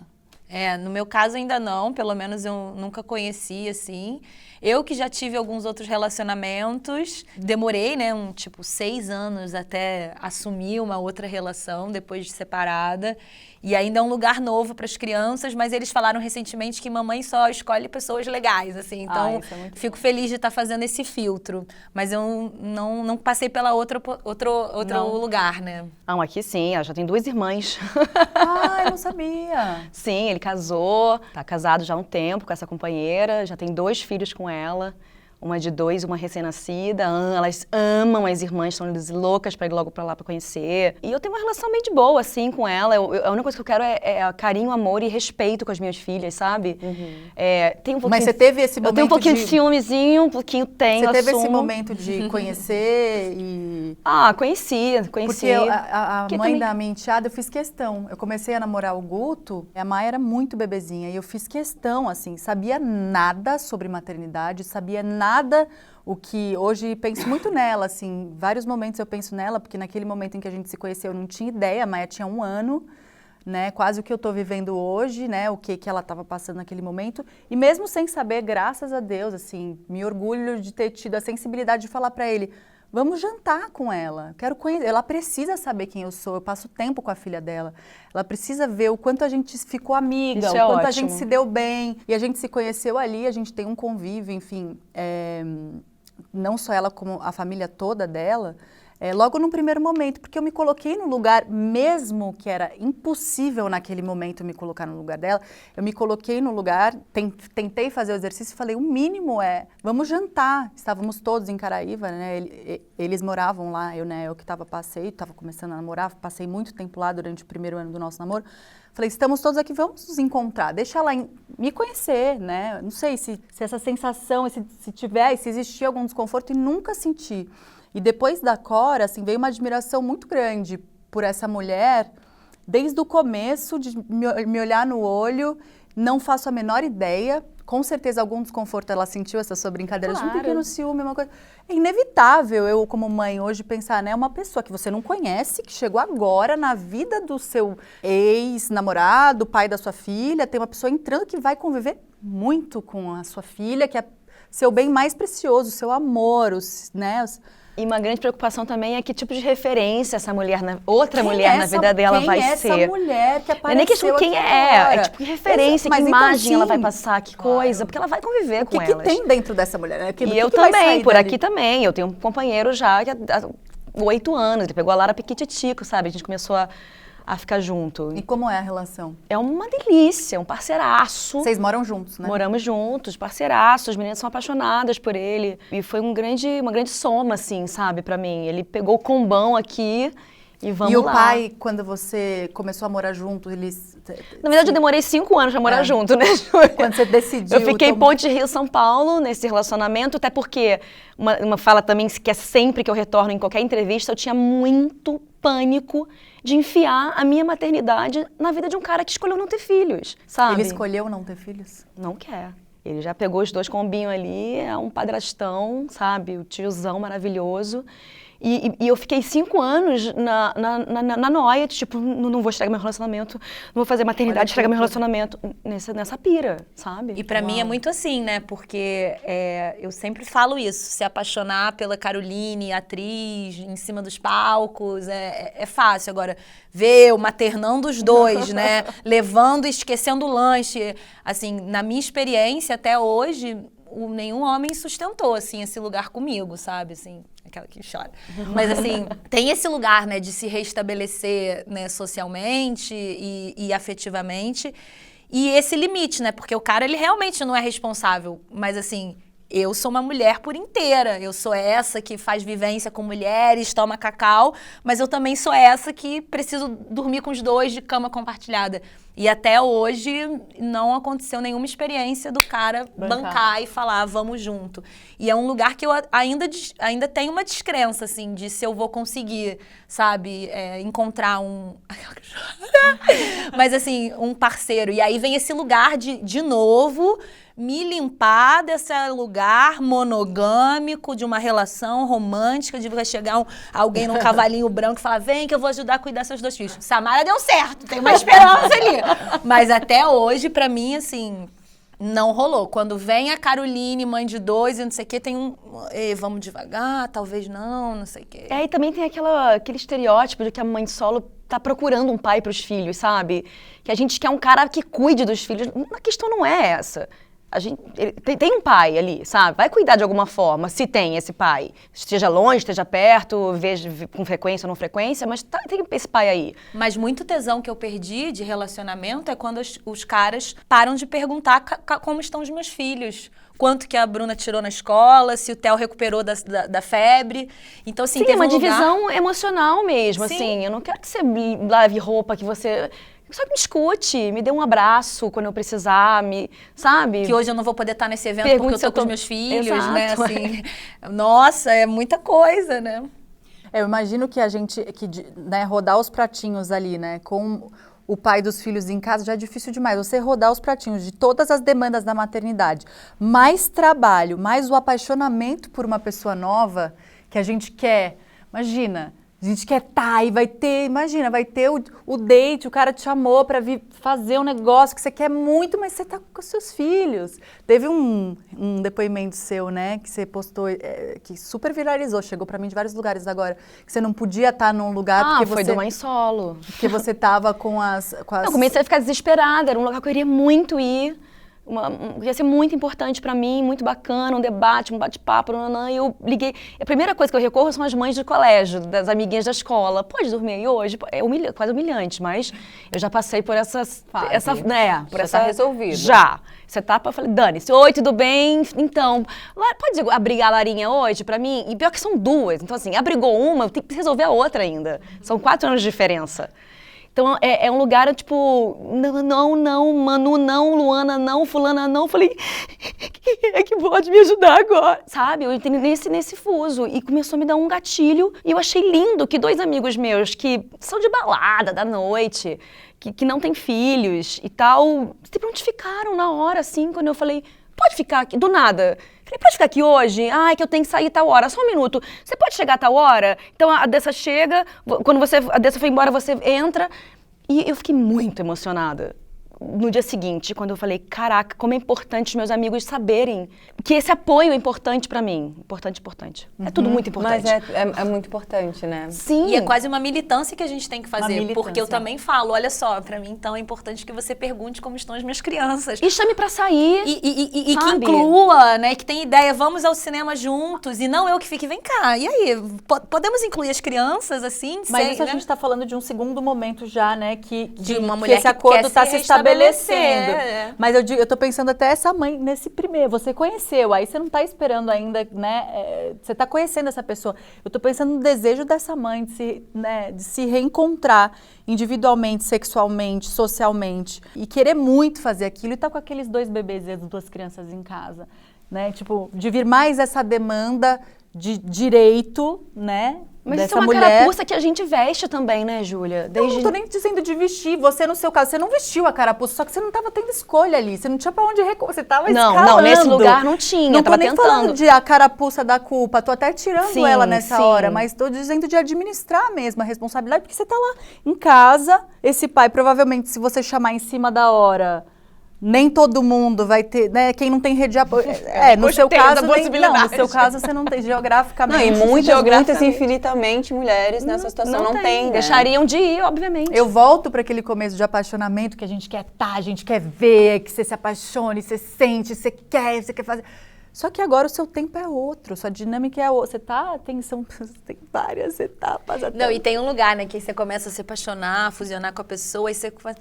No meu caso ainda não, pelo menos eu nunca conheci, assim. Eu que já tive alguns outros relacionamentos, demorei, né, 6 anos até assumir uma outra relação depois de separada. E ainda é um lugar novo para as crianças, mas eles falaram recentemente que mamãe só escolhe pessoas legais, assim. Então, fico feliz de estar fazendo esse filtro. Mas eu não passei pela outro lugar, né?
Não, aqui sim, ela já tem 2 irmãs.
Ah, eu não sabia.
Sim, ele casou, tá casado já há um tempo com essa companheira, já tem 2 filhos com ela. Uma de 2, uma recém-nascida. Elas amam as irmãs, são loucas pra ir logo pra lá pra conhecer. E eu tenho uma relação bem de boa, assim, com ela. A única coisa que eu quero é carinho, amor e respeito com as minhas filhas, sabe? Tem um pouquinho,
mas você teve esse momento
eu tenho um pouquinho de ciúmezinho, um pouquinho tenho,
Você teve
assumo.
esse momento de conhecer e...
Conheci.
Porque a mãe da minha enteada, eu fiz questão. Eu comecei a namorar o Guto, a Maia era muito bebezinha, e eu fiz questão, assim, sabia nada sobre maternidade, sabia nada o que hoje penso muito nela, assim, vários momentos eu penso nela, porque naquele momento em que a gente se conheceu eu não tinha ideia, a Maia tinha 1 ano, né, quase o que eu tô vivendo hoje, né, o que ela estava passando naquele momento, e mesmo sem saber, graças a Deus, assim, me orgulho de ter tido a sensibilidade de falar para ele, vamos jantar com ela, quero conhecer, ela precisa saber quem eu sou, eu passo tempo com a filha dela, ela precisa ver o quanto a gente ficou amiga,
Isso
o
é
quanto
ótimo.
a gente se deu bem, e a gente se conheceu ali, a gente tem um convívio, enfim, não só ela como a família toda dela, logo no primeiro momento, porque eu me coloquei no lugar, mesmo que era impossível naquele momento me colocar no lugar dela, eu me coloquei no lugar, tentei fazer o exercício e falei, o mínimo vamos jantar. Estávamos todos em Caraíva, né? Eles moravam lá, eu que estava começando a namorar, passei muito tempo lá durante o primeiro ano do nosso namoro. Falei, estamos todos aqui, vamos nos encontrar, deixa ela me conhecer, né? Não sei se essa sensação, se existia algum desconforto, e nunca senti. E depois da Cora, assim, veio uma admiração muito grande por essa mulher desde o começo, de me olhar no olho, não faço a menor ideia. Com certeza algum desconforto ela sentiu, essa sua brincadeira,
Claro.
um pequeno ciúme, uma coisa. É inevitável eu, como mãe, hoje pensar, né? Uma pessoa que você não conhece, que chegou agora na vida do seu ex-namorado, pai da sua filha, tem uma pessoa entrando que vai conviver muito com a sua filha, que é seu bem mais precioso, seu amor, né?
E uma grande preocupação também é que tipo de referência essa mulher, outra mulher na vida dela vai ser.
Quem é essa mulher que
Não é
apareceu
nem questão quem
aqui
é,
agora?
é tipo que referência,
Mas
que
então,
imagem ela
sim,
vai passar, que coisa, porque ela vai conviver
O
com
que, que
elas.
tem dentro dessa mulher? Né?
E eu também, por aqui também. Eu tenho um companheiro já que há 8 anos, ele pegou a Lara Piquititico, sabe? A gente começou a ficar junto.
E como é a relação?
É uma delícia, um parceiraço.
Vocês moram juntos, né?
Moramos juntos, parceiraços, as meninas são apaixonadas por ele. E foi uma grande soma, assim, sabe, pra mim. Ele pegou o combão aqui e vamos lá.
E o pai, quando você começou a morar junto, eles...
Na verdade, eu demorei 5 anos pra morar junto, né?
Quando você decidiu...
Eu fiquei em Ponte Rio-São Paulo nesse relacionamento, até porque uma fala também que é sempre que eu retorno em qualquer entrevista, eu tinha muito pânico de enfiar a minha maternidade na vida de um cara que escolheu não ter filhos, sabe?
Ele escolheu não ter filhos?
Não quer. Ele já pegou os 2 combinhos ali, é um padrastão, sabe? O tiozão maravilhoso. E eu fiquei 5 anos na noia, de, tipo, não vou estragar meu relacionamento, não vou fazer maternidade, estragar meu relacionamento, nessa pira, sabe?
E pra mim é muito assim, né? Porque eu sempre falo isso, se apaixonar pela Caroline, atriz, em cima dos palcos, é fácil. Agora, ver o maternando os dois, né? Levando e esquecendo o lanche. Assim, na minha experiência, até hoje, nenhum homem sustentou, assim, esse lugar comigo, sabe? Assim, aquela que chora. Mas, assim, tem esse lugar, né, de se restabelecer, né, socialmente e afetivamente. E esse limite, né? Porque o cara, ele realmente não é responsável. Mas, assim, eu sou uma mulher por inteira. Eu sou essa que faz vivência com mulheres, toma cacau. Mas eu também sou essa que preciso dormir com os 2 de cama compartilhada. E até hoje não aconteceu nenhuma experiência do cara bancar e falar, vamos junto. E é um lugar que eu ainda tenho uma descrença, assim, de se eu vou conseguir, sabe, encontrar mas assim, um parceiro. E aí vem esse lugar de novo, me limpar desse lugar monogâmico, de uma relação romântica, de vai chegar alguém num cavalinho branco e falar, vem que eu vou ajudar a cuidar dos seus 2 filhos. Samara deu certo, tem uma esperança ali. Mas até hoje, pra mim, assim, não rolou. Quando vem a Caroline, mãe de 2 e não sei o quê, tem vamos devagar, talvez não sei o quê.
E também tem aquele estereótipo de que a mãe solo tá procurando um pai pros filhos, sabe? Que a gente quer um cara que cuide dos filhos. A questão não é essa. Tem um pai ali, sabe? Vai cuidar de alguma forma, se tem esse pai. Esteja longe, esteja perto, veja com frequência ou não frequência, mas tem esse pai aí.
Mas muito tesão que eu perdi de relacionamento é quando os caras param de perguntar como estão os meus filhos. Quanto que a Bruna tirou na escola, se o Theo recuperou da febre. Então, assim,
sim,
teve
uma
lugar...
divisão emocional mesmo,
Sim.
assim. Eu não quero que você lave roupa, que você... Só me escute, me dê um abraço quando eu precisar, sabe?
Que hoje eu não vou poder estar nesse evento
Pergunte
porque eu tô com os meus filhos, né?
Exato,
Assim, nossa, é muita coisa, né?
Eu imagino que né, rodar os pratinhos ali, né, com o pai dos filhos em casa já é difícil demais. Você rodar os pratinhos de todas as demandas da maternidade, mais trabalho, mais o apaixonamento por uma pessoa nova que a gente quer. Imagina, a gente quer e vai ter o date, o cara te chamou para vir fazer um negócio que você quer muito, mas você tá com os seus filhos. Teve um depoimento seu, né, que você postou, que super viralizou, chegou para mim de vários lugares agora, que você não podia estar num lugar porque
foi
você...
do Mãe Solo.
Porque você tava com as...
Eu comecei a ficar desesperada, era um lugar que eu queria muito ir. Ia ser muito importante pra mim, muito bacana, um debate, um bate-papo, e eu liguei. A primeira coisa que eu recorro são as mães do colégio, das amiguinhas da escola. Pode dormir aí hoje? É quase humilhante, mas eu já passei por essa
resolvido.
Já. Essa etapa, eu falei, Dani-se, oi, tudo bem? Então, pode abrigar a Larinha hoje pra mim? E pior que são 2, então assim, abrigou uma, eu tenho que resolver a outra ainda. São 4 anos de diferença. Então, é um lugar, tipo, não, Manu não, Luana não, Fulana não. Falei, quem é que pode me ajudar agora? Sabe, eu entrei nesse fuso e começou a me dar um gatilho e eu achei lindo que 2 amigos meus que são de balada da noite, que não têm filhos e tal, se prontificaram na hora, assim, quando eu falei, pode ficar aqui, do nada. Falei, pode ficar aqui hoje? Ai, que eu tenho que sair tal hora. Só um minuto. Você pode chegar a tal hora? Então a Dessa chega, quando a Dessa foi embora, você entra. E eu fiquei muito emocionada no dia seguinte, quando eu falei, caraca, como é importante os meus amigos saberem que esse apoio é importante pra mim. Importante. É tudo muito importante.
Mas é muito importante, né?
Sim.
E é quase uma militância que a gente tem que fazer,
militância.
porque eu também falo, olha só, pra mim então é importante que você pergunte como estão as minhas crianças.
E chame pra sair.
E que
sabe?
inclua, né, que tenha ideia, vamos ao cinema juntos, e não eu que fique, vem cá, e aí, podemos incluir as crianças, assim?
Mas
sem,
isso a
né?
gente está falando de um segundo momento já, né?
De uma
que
mulher
esse
que
acordo
quer
está
se
se
restabelecer,
estabelecendo.
é.
Mas eu tô pensando até essa mãe nesse primeiro. Você conheceu, aí você não tá esperando ainda, né? Você tá conhecendo essa pessoa. Eu tô pensando no desejo dessa mãe de se reencontrar individualmente, sexualmente, socialmente. E querer muito fazer aquilo e tá com aqueles 2 bebês e as 2 crianças em casa. Né? Tipo, de vir mais essa demanda de direito, né?
Mas
dessa
isso é uma
mulher.
carapuça que a gente veste também, né, Júlia?
Eu não tô nem dizendo de vestir. Você, no seu caso, você não vestiu a carapuça, só que você não tava tendo escolha ali. Você não tinha pra onde recorrer. Você tava escalando.
Não, nesse lugar não tinha,
Não
tava
tô nem
tentando.
falando de a carapuça da culpa. Tô até tirando
Sim,
ela nessa
sim.
hora. Mas tô dizendo de administrar mesmo a responsabilidade. Porque você tá lá em casa. Esse pai, provavelmente, se você chamar em cima da hora... Nem todo mundo vai ter, né? Quem não tem rede de apoio. No seu caso, no seu caso você não tem
Não,
geograficamente.
e muitas, infinitamente mulheres nessa situação não tem, né?
Deixariam de ir, obviamente.
Eu volto para aquele começo de apaixonamento que a gente quer a gente quer ver, que você se apaixone, você sente, você quer fazer. Só que agora o seu tempo é outro, sua dinâmica é outra. Tem várias etapas até.
Não, e tem um lugar, né, que aí você começa a se apaixonar, a fusionar com a pessoa, e você faz...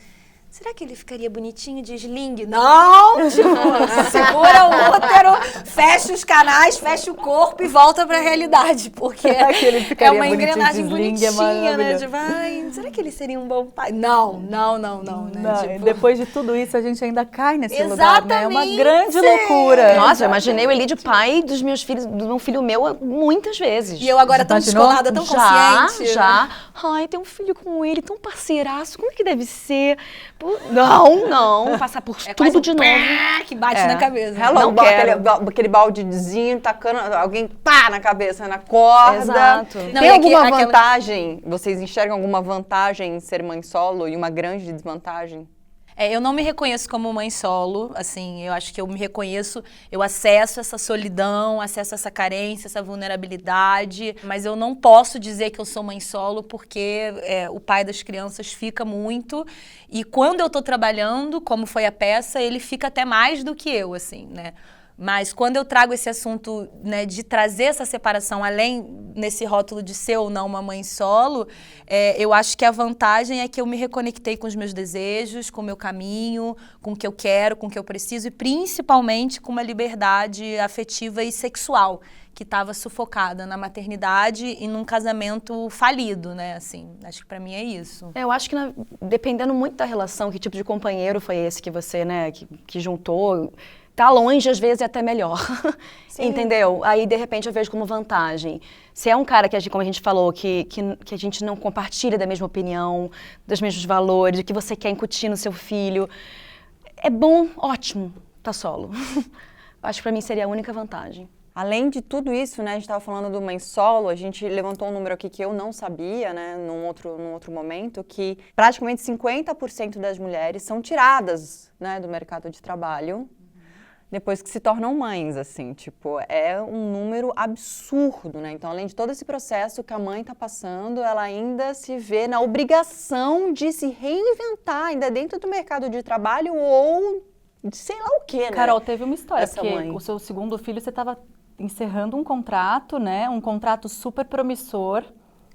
Será que ele ficaria bonitinho de sling? Não! Tipo, segura o útero, fecha os canais, fecha o corpo e volta pra realidade. Porque é uma engrenagem bonitinha, né? Tipo, ai, será que ele seria um bom pai? Não, né? Tipo...
Depois de tudo isso, a gente ainda cai nesse
Exatamente.
lugar, né? É uma grande loucura.
Nossa, eu imaginei o Eli de pai dos meus filhos, do meu filho meu, muitas vezes.
E eu agora tão
Imaginou?
descolada, tão consciente.
Já. Ai, tem um filho com ele, tão parceiraço, como é que deve ser? Não, passar por
É
tudo
quase um
de novo.
pá que bate na cabeça.
Hello,
Não quero.
aquele baldezinho, tacando alguém pá na cabeça, na corda.
Exato.
Não,
Tem
e
alguma
aquela-
vantagem? Vocês enxergam alguma vantagem em ser mãe solo e uma grande desvantagem?
Eu não me reconheço como mãe solo, assim, eu acho que eu me reconheço, eu acesso essa solidão, acesso essa carência, essa vulnerabilidade, mas eu não posso dizer que eu sou mãe solo porque o pai das crianças fica muito, e quando eu tô trabalhando, como foi a peça, ele fica até mais do que eu, assim, né? Mas quando eu trago esse assunto, né, de trazer essa separação, além nesse rótulo de ser ou não uma mãe solo, eu acho que a vantagem é que eu me reconectei com os meus desejos, com o meu caminho, com o que eu quero, com o que eu preciso e principalmente com uma liberdade afetiva e sexual que estava sufocada na maternidade e num casamento falido, né? Assim, acho que pra mim é isso.
Eu acho que dependendo muito da relação, que tipo de companheiro foi esse que você, né, que juntou... Tá longe, às vezes, é até melhor. Entendeu? Aí, de repente, eu vejo como vantagem. Se é um cara que, como a gente falou, que a gente não compartilha da mesma opinião, dos mesmos valores, o que você quer incutir no seu filho, é bom, ótimo, tá solo. Acho que pra mim seria a única vantagem.
Além de tudo isso, né, a gente estava falando do mãe solo, a gente levantou um número aqui que eu não sabia, né, num outro momento, que praticamente 50% das mulheres são tiradas, né, do mercado de trabalho depois que se tornam mães, assim, tipo, é um número absurdo, né? Então, além de todo esse processo que a mãe está passando, ela ainda se vê na obrigação de se reinventar, ainda dentro do mercado de trabalho ou de sei lá o quê, né?
Carol, teve uma história,
Essa
porque
mãe.
o seu segundo filho, você estava encerrando um contrato, né? Um contrato super promissor.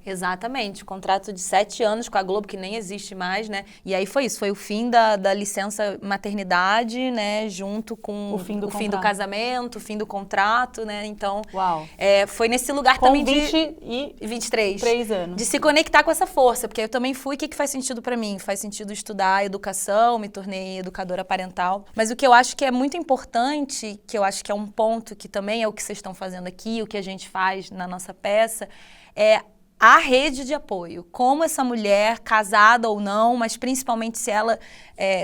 Exatamente, contrato de 7 anos com a Globo, que nem existe mais, né? E aí foi isso, foi o fim da licença maternidade, né? Junto com
O fim do
fim do
contrato.
casamento, o fim do contrato, né? Então,
Uau.
foi nesse lugar
Com
também
23
23.
anos.
De se conectar com essa força, porque eu também fui, o que faz sentido pra mim? Faz sentido estudar educação, me tornei educadora parental. Mas o que eu acho que é muito importante, que eu acho que é um ponto que também é o que vocês estão fazendo aqui, o que a gente faz na nossa peça, é a rede de apoio. Como essa mulher, casada ou não, mas principalmente se ela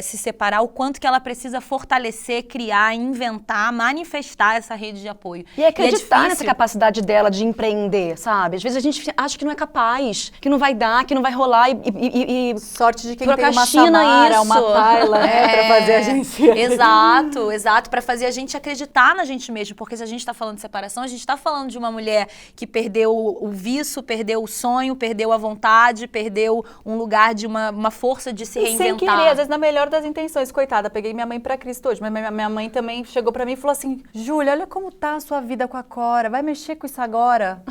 se separar, o quanto que ela precisa fortalecer, criar, inventar, manifestar essa rede de apoio.
E acreditar nessa
difícil.
capacidade dela de empreender, sabe? Às vezes a gente acha que não é capaz, que não vai dar, que não vai rolar e
Sorte de quem tem uma
procrastina
Samara,
isso.
uma Tayla, né, pra fazer a agência.
Exato, para fazer a gente acreditar na gente mesmo, porque se a gente está falando de separação, a gente está falando de uma mulher que perdeu o vício, perdeu o sonho, perdeu a vontade, perdeu um lugar de uma força de se
E
reinventar.
sem querer, às vezes na melhor das intenções, coitada, peguei minha mãe pra Cristo hoje, mas minha mãe também chegou pra mim e falou assim, Júlia, olha como tá a sua vida com a Cora, vai mexer com isso agora?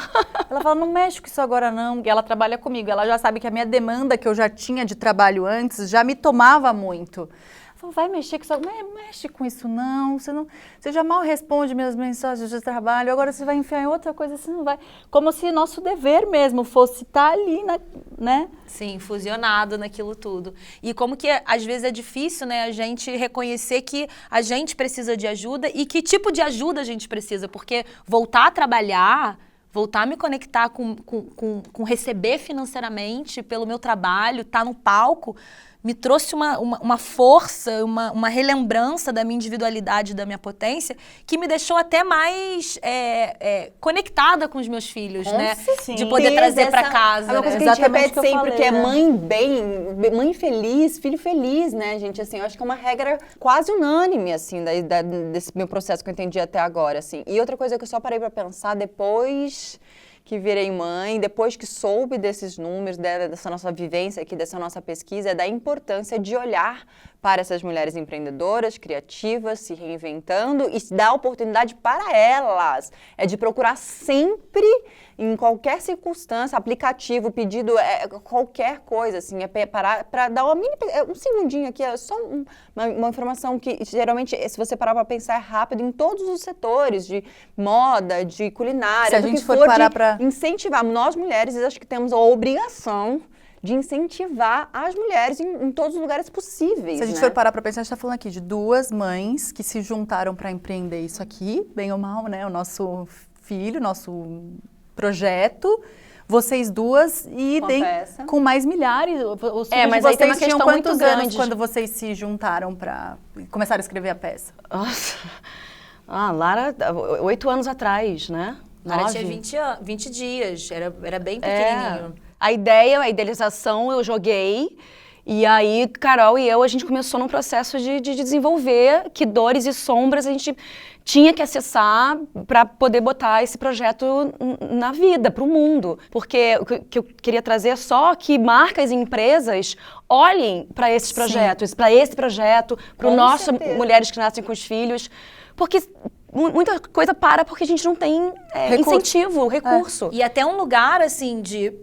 Ela fala, não mexe com isso agora não, e ela trabalha comigo, ela já sabe que a minha demanda que eu já tinha de trabalho antes já me tomava muito. Falou, vai mexer com isso, não mexe com isso não, você já mal responde minhas mensagens de trabalho, agora você vai enfiar em outra coisa, você não vai, como se nosso dever mesmo fosse estar ali, né?
Sim, fusionado naquilo tudo. E como que às vezes é difícil, né, a gente reconhecer que a gente precisa de ajuda e que tipo de ajuda a gente precisa, porque voltar a trabalhar, voltar a me conectar com receber financeiramente pelo meu trabalho, estar no palco, me trouxe uma força, uma relembrança da minha individualidade, da minha potência, que me deixou até mais conectada com os meus filhos, né?
sim.
De poder trazer para casa.
É uma
né?
coisa que a gente
Exatamente
repete
o que eu
sempre,
falei,
que é
né?
mãe bem, mãe feliz, filho feliz, né, gente? Assim, eu acho que é uma regra quase unânime, assim, desse meu processo que eu entendi até agora, assim. E outra coisa que eu só parei pra pensar depois que virei mãe, depois que soube desses números, dessa nossa vivência aqui, dessa nossa pesquisa, é da importância de olhar para essas mulheres empreendedoras, criativas, se reinventando e dar oportunidade para elas. É de procurar sempre, em qualquer circunstância, aplicativo, pedido, qualquer coisa, assim, é parar para dar um segundinho aqui, é só uma informação que, geralmente, se você parar para pensar, é rápido em todos os setores, de moda, de culinária,
Se a
do
gente
que
for
for,
parar
de
pra-
incentivar. Nós, mulheres, acho que temos a obrigação de incentivar as mulheres em todos os lugares possíveis,
Se a gente
né?
for parar pra pensar, a gente tá falando aqui de duas mães que se juntaram pra empreender isso aqui, bem ou mal, né? O nosso filho, nosso projeto, vocês duas e
Com a
tem
peça.
com mais milhares. Os filhos
mas
de
aí tem uma
vocês tinham
questão muito
quantos anos
grande.
quando vocês se juntaram pra começaram a escrever a peça?
Nossa. Lara, 8 anos atrás, né?
Lara
9.
tinha 20 dias, era bem pequenininho.
A ideia, a idealização eu joguei. E aí, Carol e eu, a gente começou num processo de desenvolver que dores e sombras a gente tinha que acessar para poder botar esse projeto na vida, para o mundo. Porque o que eu queria trazer é só que marcas e empresas olhem para esses projetos, para esse projeto, para o
Com
nosso
certeza.
Mulheres que Nascem com os Filhos. Porque muita coisa para porque a gente não tem
Recurso.
incentivo, recurso.
E até um lugar, assim, de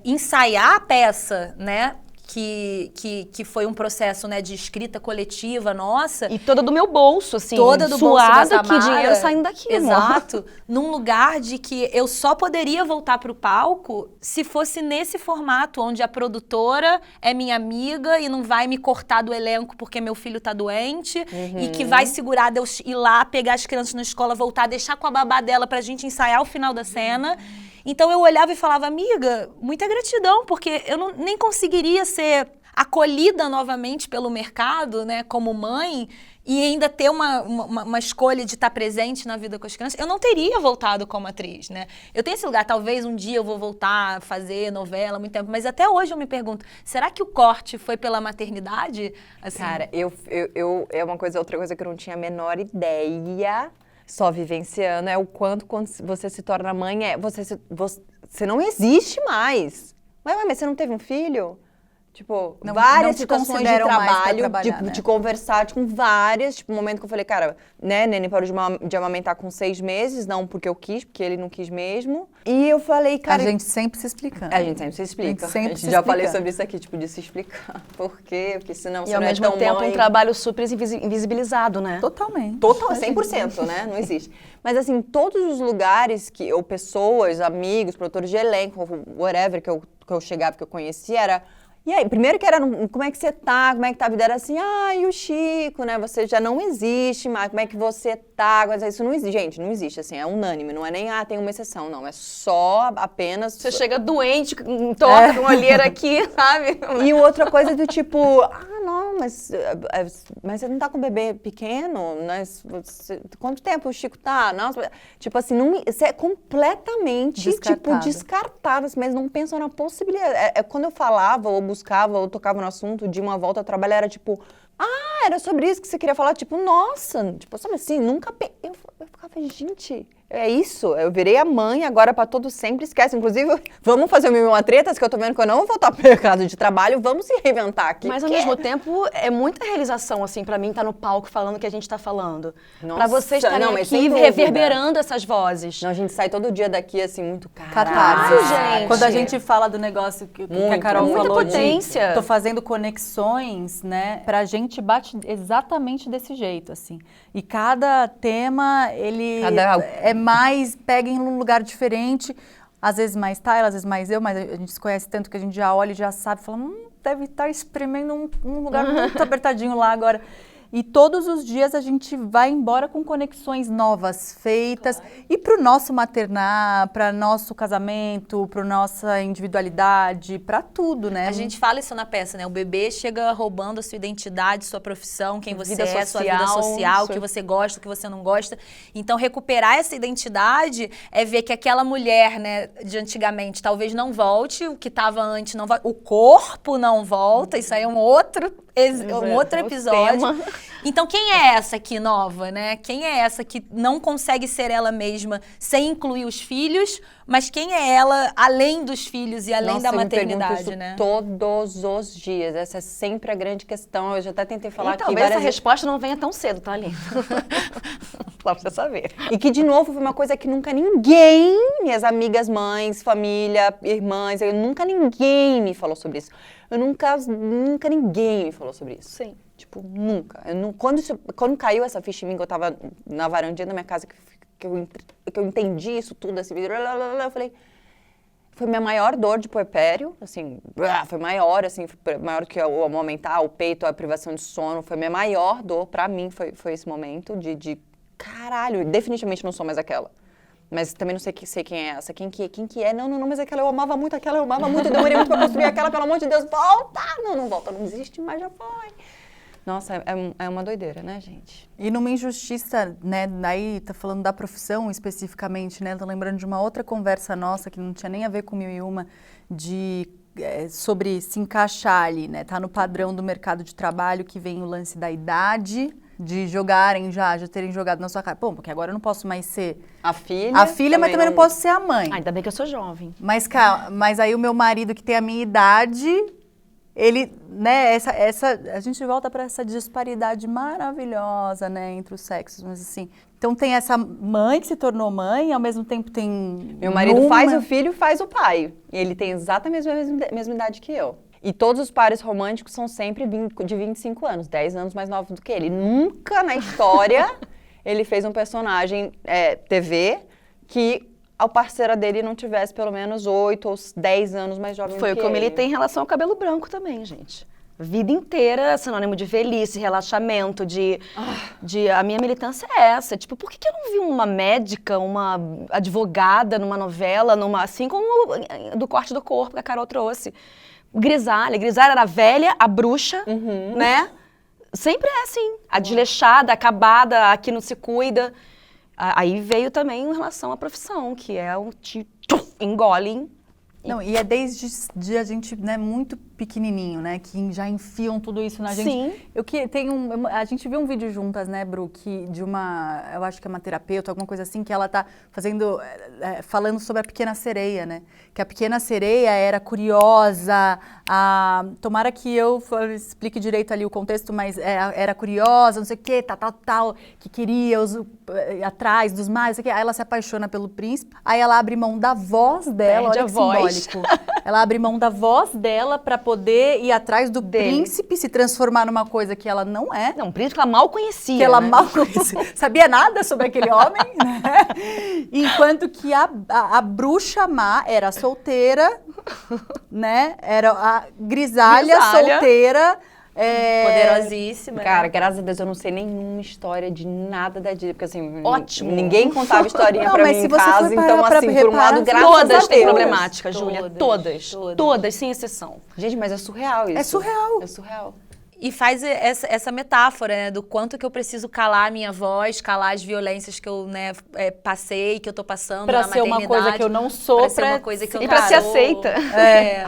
ensaiar a peça, né? Que foi um processo, né, de escrita coletiva nossa.
E toda do meu bolso, assim,
Toda do bolso da
suada, que
Samara.
dinheiro saindo daqui, amor.
Exato. Num lugar de que eu só poderia voltar pro palco se fosse nesse formato, onde a produtora é minha amiga e não vai me cortar do elenco porque meu filho tá doente e que vai segurar de eu ir lá, pegar as crianças na escola, voltar, deixar com a babá dela pra gente ensaiar o final da cena. Então eu olhava e falava, amiga, muita gratidão, porque eu nem conseguiria ser acolhida novamente pelo mercado, né, como mãe, e ainda ter uma escolha de estar presente na vida com as crianças. Eu não teria voltado como atriz, né? Eu tenho esse lugar, talvez um dia eu vou voltar a fazer novela, muito tempo, mas até hoje eu me pergunto, será que o corte foi pela maternidade? Assim,
Cara, é outra coisa que eu não tinha a menor ideia, só vivenciando, é o quanto quando você se torna mãe, você não existe mais. Mas você não teve um filho? Tipo,
Não
várias
te
situações de
consideram mais pra
trabalho,
trabalhar, né?
de conversar, tipo, várias. Tipo, um momento que eu falei, cara, né, Nene parou de amamentar com 6 meses, não porque eu quis, porque ele não quis mesmo. E eu falei, cara...
A gente sempre se explicando.
A gente sempre se explica.
sempre
A gente
se
já falei
explicando.
sobre isso aqui, tipo, de se explicar. Por quê? Porque senão
E
você
ao
não é
mesmo
tão
tempo
mãe.
um trabalho super invisibilizado, né?
Totalmente.
Total, 100%, né? Não existe. Mas, assim, todos os lugares que ou pessoas, amigos, produtores de elenco, whatever, que eu chegava, que eu conhecia, era... E aí, primeiro que era, como é que você tá? Como é que tá a vida? Era assim, e o Chico, né? Você já não existe mais, como é que você tá? Isso não existe, gente, não existe, assim, é unânime, não é nem, tem uma exceção, não. É só apenas...
Você chega doente, torta, com uma olheira aqui, sabe?
E outra coisa do tipo, não, mas você não tá com um bebê pequeno? Quanto tempo o Chico tá? Nossa, tipo assim, isso é completamente, tipo, descartado, mas não pensam na possibilidade. Quando eu falava, ou buscava, ou tocava no assunto de uma volta ao trabalho, era tipo, era sobre isso que você queria falar? Tipo, nossa, tipo, sabe assim, nunca... Eu ficava, gente... É isso, eu virei a mãe agora pra todo sempre, esquece. Inclusive, vamos fazer o Mil e Uma Tretas, que eu tô vendo que eu não vou voltar pro mercado de trabalho, vamos se reinventar aqui.
Mas ao mesmo tempo, é muita realização, assim, pra mim, estar no palco falando o que a gente tá falando.
Nossa,
Pra vocês estarem
não, mas sem
aqui
dúvida.
reverberando essas vozes.
Não, a gente sai todo dia daqui, assim, muito
Catarse.
gente.
Quando a gente fala do negócio que a Carol
muita
falou
potência.
tô fazendo conexões, né? Pra gente bate exatamente desse jeito, assim. E cada tema, ele é mais... pega em um lugar diferente, às vezes mais Tayla, às vezes mais eu, mas a gente se conhece tanto que a gente já olha e já sabe, fala, deve estar espremendo um lugar muito apertadinho lá agora. E todos os dias a gente vai embora com conexões novas feitas. Claro. E para o nosso maternar, para nosso casamento, para nossa individualidade, para tudo, né?
A gente fala isso na peça, né? O bebê chega roubando a sua identidade, sua profissão, quem você é, sua vida social, o que você gosta, o que você não gosta. Então, recuperar essa identidade é ver que aquela mulher, né, de antigamente, talvez não volte, o que estava antes não volte, o corpo não volta, isso aí é um outro episódio. Então, quem é essa aqui nova, né? Quem é essa que não consegue ser ela mesma sem incluir os filhos, mas quem é ela além dos filhos e além da maternidade,
isso
né?
Todos os dias. Essa é sempre a grande questão. Eu já até tentei falar aqui
talvez essa resposta não venha tão cedo, tá, Aline? Só pra você saber.
E que, de novo, foi uma coisa que nunca ninguém, minhas amigas, mães, família, irmãs, nunca ninguém me falou sobre isso. Nunca ninguém me falou sobre isso.
Sim.
Tipo, nunca. Quando caiu essa ficha em mim, que eu tava na varandinha da minha casa, que eu entendi isso tudo, assim, eu falei... Foi minha maior dor de puerpério, assim, foi maior, assim, maior que o amamentar, o peito, a privação de sono, foi minha maior dor, pra mim, foi esse momento de caralho, definitivamente não sou mais aquela. Mas também não sei quem é essa, quem que é, não, mas aquela, eu amava muito aquela, eu demorei muito pra construir aquela, pelo amor de Deus, volta! Não volta, não existe, mas já foi. Nossa, é uma doideira, né, gente?
E numa injustiça, né, daí tá falando da profissão especificamente, né, tô lembrando de uma outra conversa nossa que não tinha nem a ver com Mil e Uma, sobre se encaixar ali, né, tá no padrão do mercado de trabalho que vem o lance da idade, de jogarem já terem jogado na sua cara. Pô, porque agora eu não posso mais ser
a filha,
mas também não posso ser a mãe.
Ainda bem que eu sou jovem.
Mas aí o meu marido, que tem a minha idade, ele, né, a gente volta para essa disparidade maravilhosa, né, entre os sexos, mas assim, então tem essa mãe que se tornou mãe, ao mesmo tempo tem...
Meu marido faz o filho, faz o pai, e ele tem exatamente a mesma idade que eu. E todos os pares românticos são sempre de 25 anos, 10 anos mais novos do que ele. Nunca na história ele fez um personagem TV que a parceira dele não tivesse pelo menos 8 ou 10 anos mais jovem do que ele.
Foi o que eu militei em relação ao cabelo branco também, gente. Vida inteira, sinônimo de velhice, relaxamento, a minha militância é essa. Tipo, por que eu não vi uma médica, uma advogada numa novela, assim como do corte do corpo que a Carol trouxe? Grisalha era a velha, a bruxa, né? Sempre é assim, a desleixada, acabada, a que não se cuida. Aí veio também em relação à profissão, que é engole.
Não, e é desde a gente, né, muito pequenininho, né? Que já enfiam tudo isso na gente.
Sim.
A gente viu um vídeo juntas, né, Bru, de uma, eu acho que é uma terapeuta, alguma coisa assim, que ela tá falando sobre a Pequena Sereia, né? Que a Pequena Sereia era curiosa, tomara que eu explique direito ali o contexto, mas era curiosa, não sei o quê, tal, que queria ir atrás dos mais, não sei o quê. Aí ela se apaixona pelo príncipe, aí ela abre mão da voz dela,
Perde
olha
a
que
voz.
simbólico. Ela abre mão da voz dela pra poder ir atrás do príncipe, se transformar numa coisa que ela não é.
Não, um príncipe que ela mal conhecia,
Que ela
né?
mal conhecia, sabia nada sobre aquele homem, né? Enquanto que a bruxa má era solteira, né? Era a grisalha. Solteira.
Poderosíssima.
Cara, graças a Deus eu não sei nenhuma história de nada da Disney, porque assim,
Ótimo.
ninguém contava historinha
Não,
pra
mas
mim
se
em
você
casa,
for parar
então
pra
assim, por um
reparar,
lado, graças
Todas
a
têm
Deus.
problemática, Júlia. Todas, sem exceção.
Gente, mas é surreal isso.
É surreal.
É surreal.
E faz essa metáfora, né, do quanto que eu preciso calar a minha voz, calar as violências que eu, né, passei, que eu tô passando
Pra
na
ser
maternidade.
uma coisa que eu não sou,
pra ser uma coisa que eu
E
não
pra ser
sou.
aceita.
É.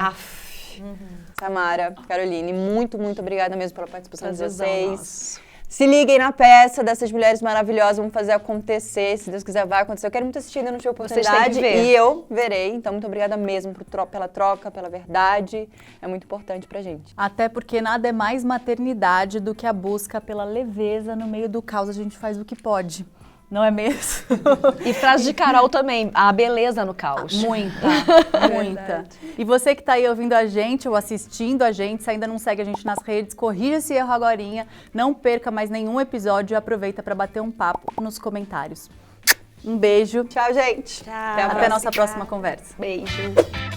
Samara, Caroline, muito, muito obrigada mesmo pela participação de
Prazerzão
vocês.
nosso.
Se liguem na peça dessas mulheres maravilhosas, vamos fazer acontecer, se Deus quiser vai acontecer. Eu quero muito assistir, ainda não tive
Vocês têm que
oportunidade
ver.
e eu verei. Então, muito obrigada mesmo pela troca, pela verdade. É muito importante pra gente.
Até porque nada é mais maternidade do que a busca pela leveza no meio do caos. A gente faz o que pode, não é mesmo?
E frase de Carol também, a beleza no caos.
Muita. E você que tá aí ouvindo a gente ou assistindo a gente, se ainda não segue a gente nas redes, corrija esse erro agorinha, não perca mais nenhum episódio e aproveita para bater um papo nos comentários. Um beijo.
Tchau, gente.
Tchau.
Até a
Até a
próxima.
nossa próxima conversa.
Beijo.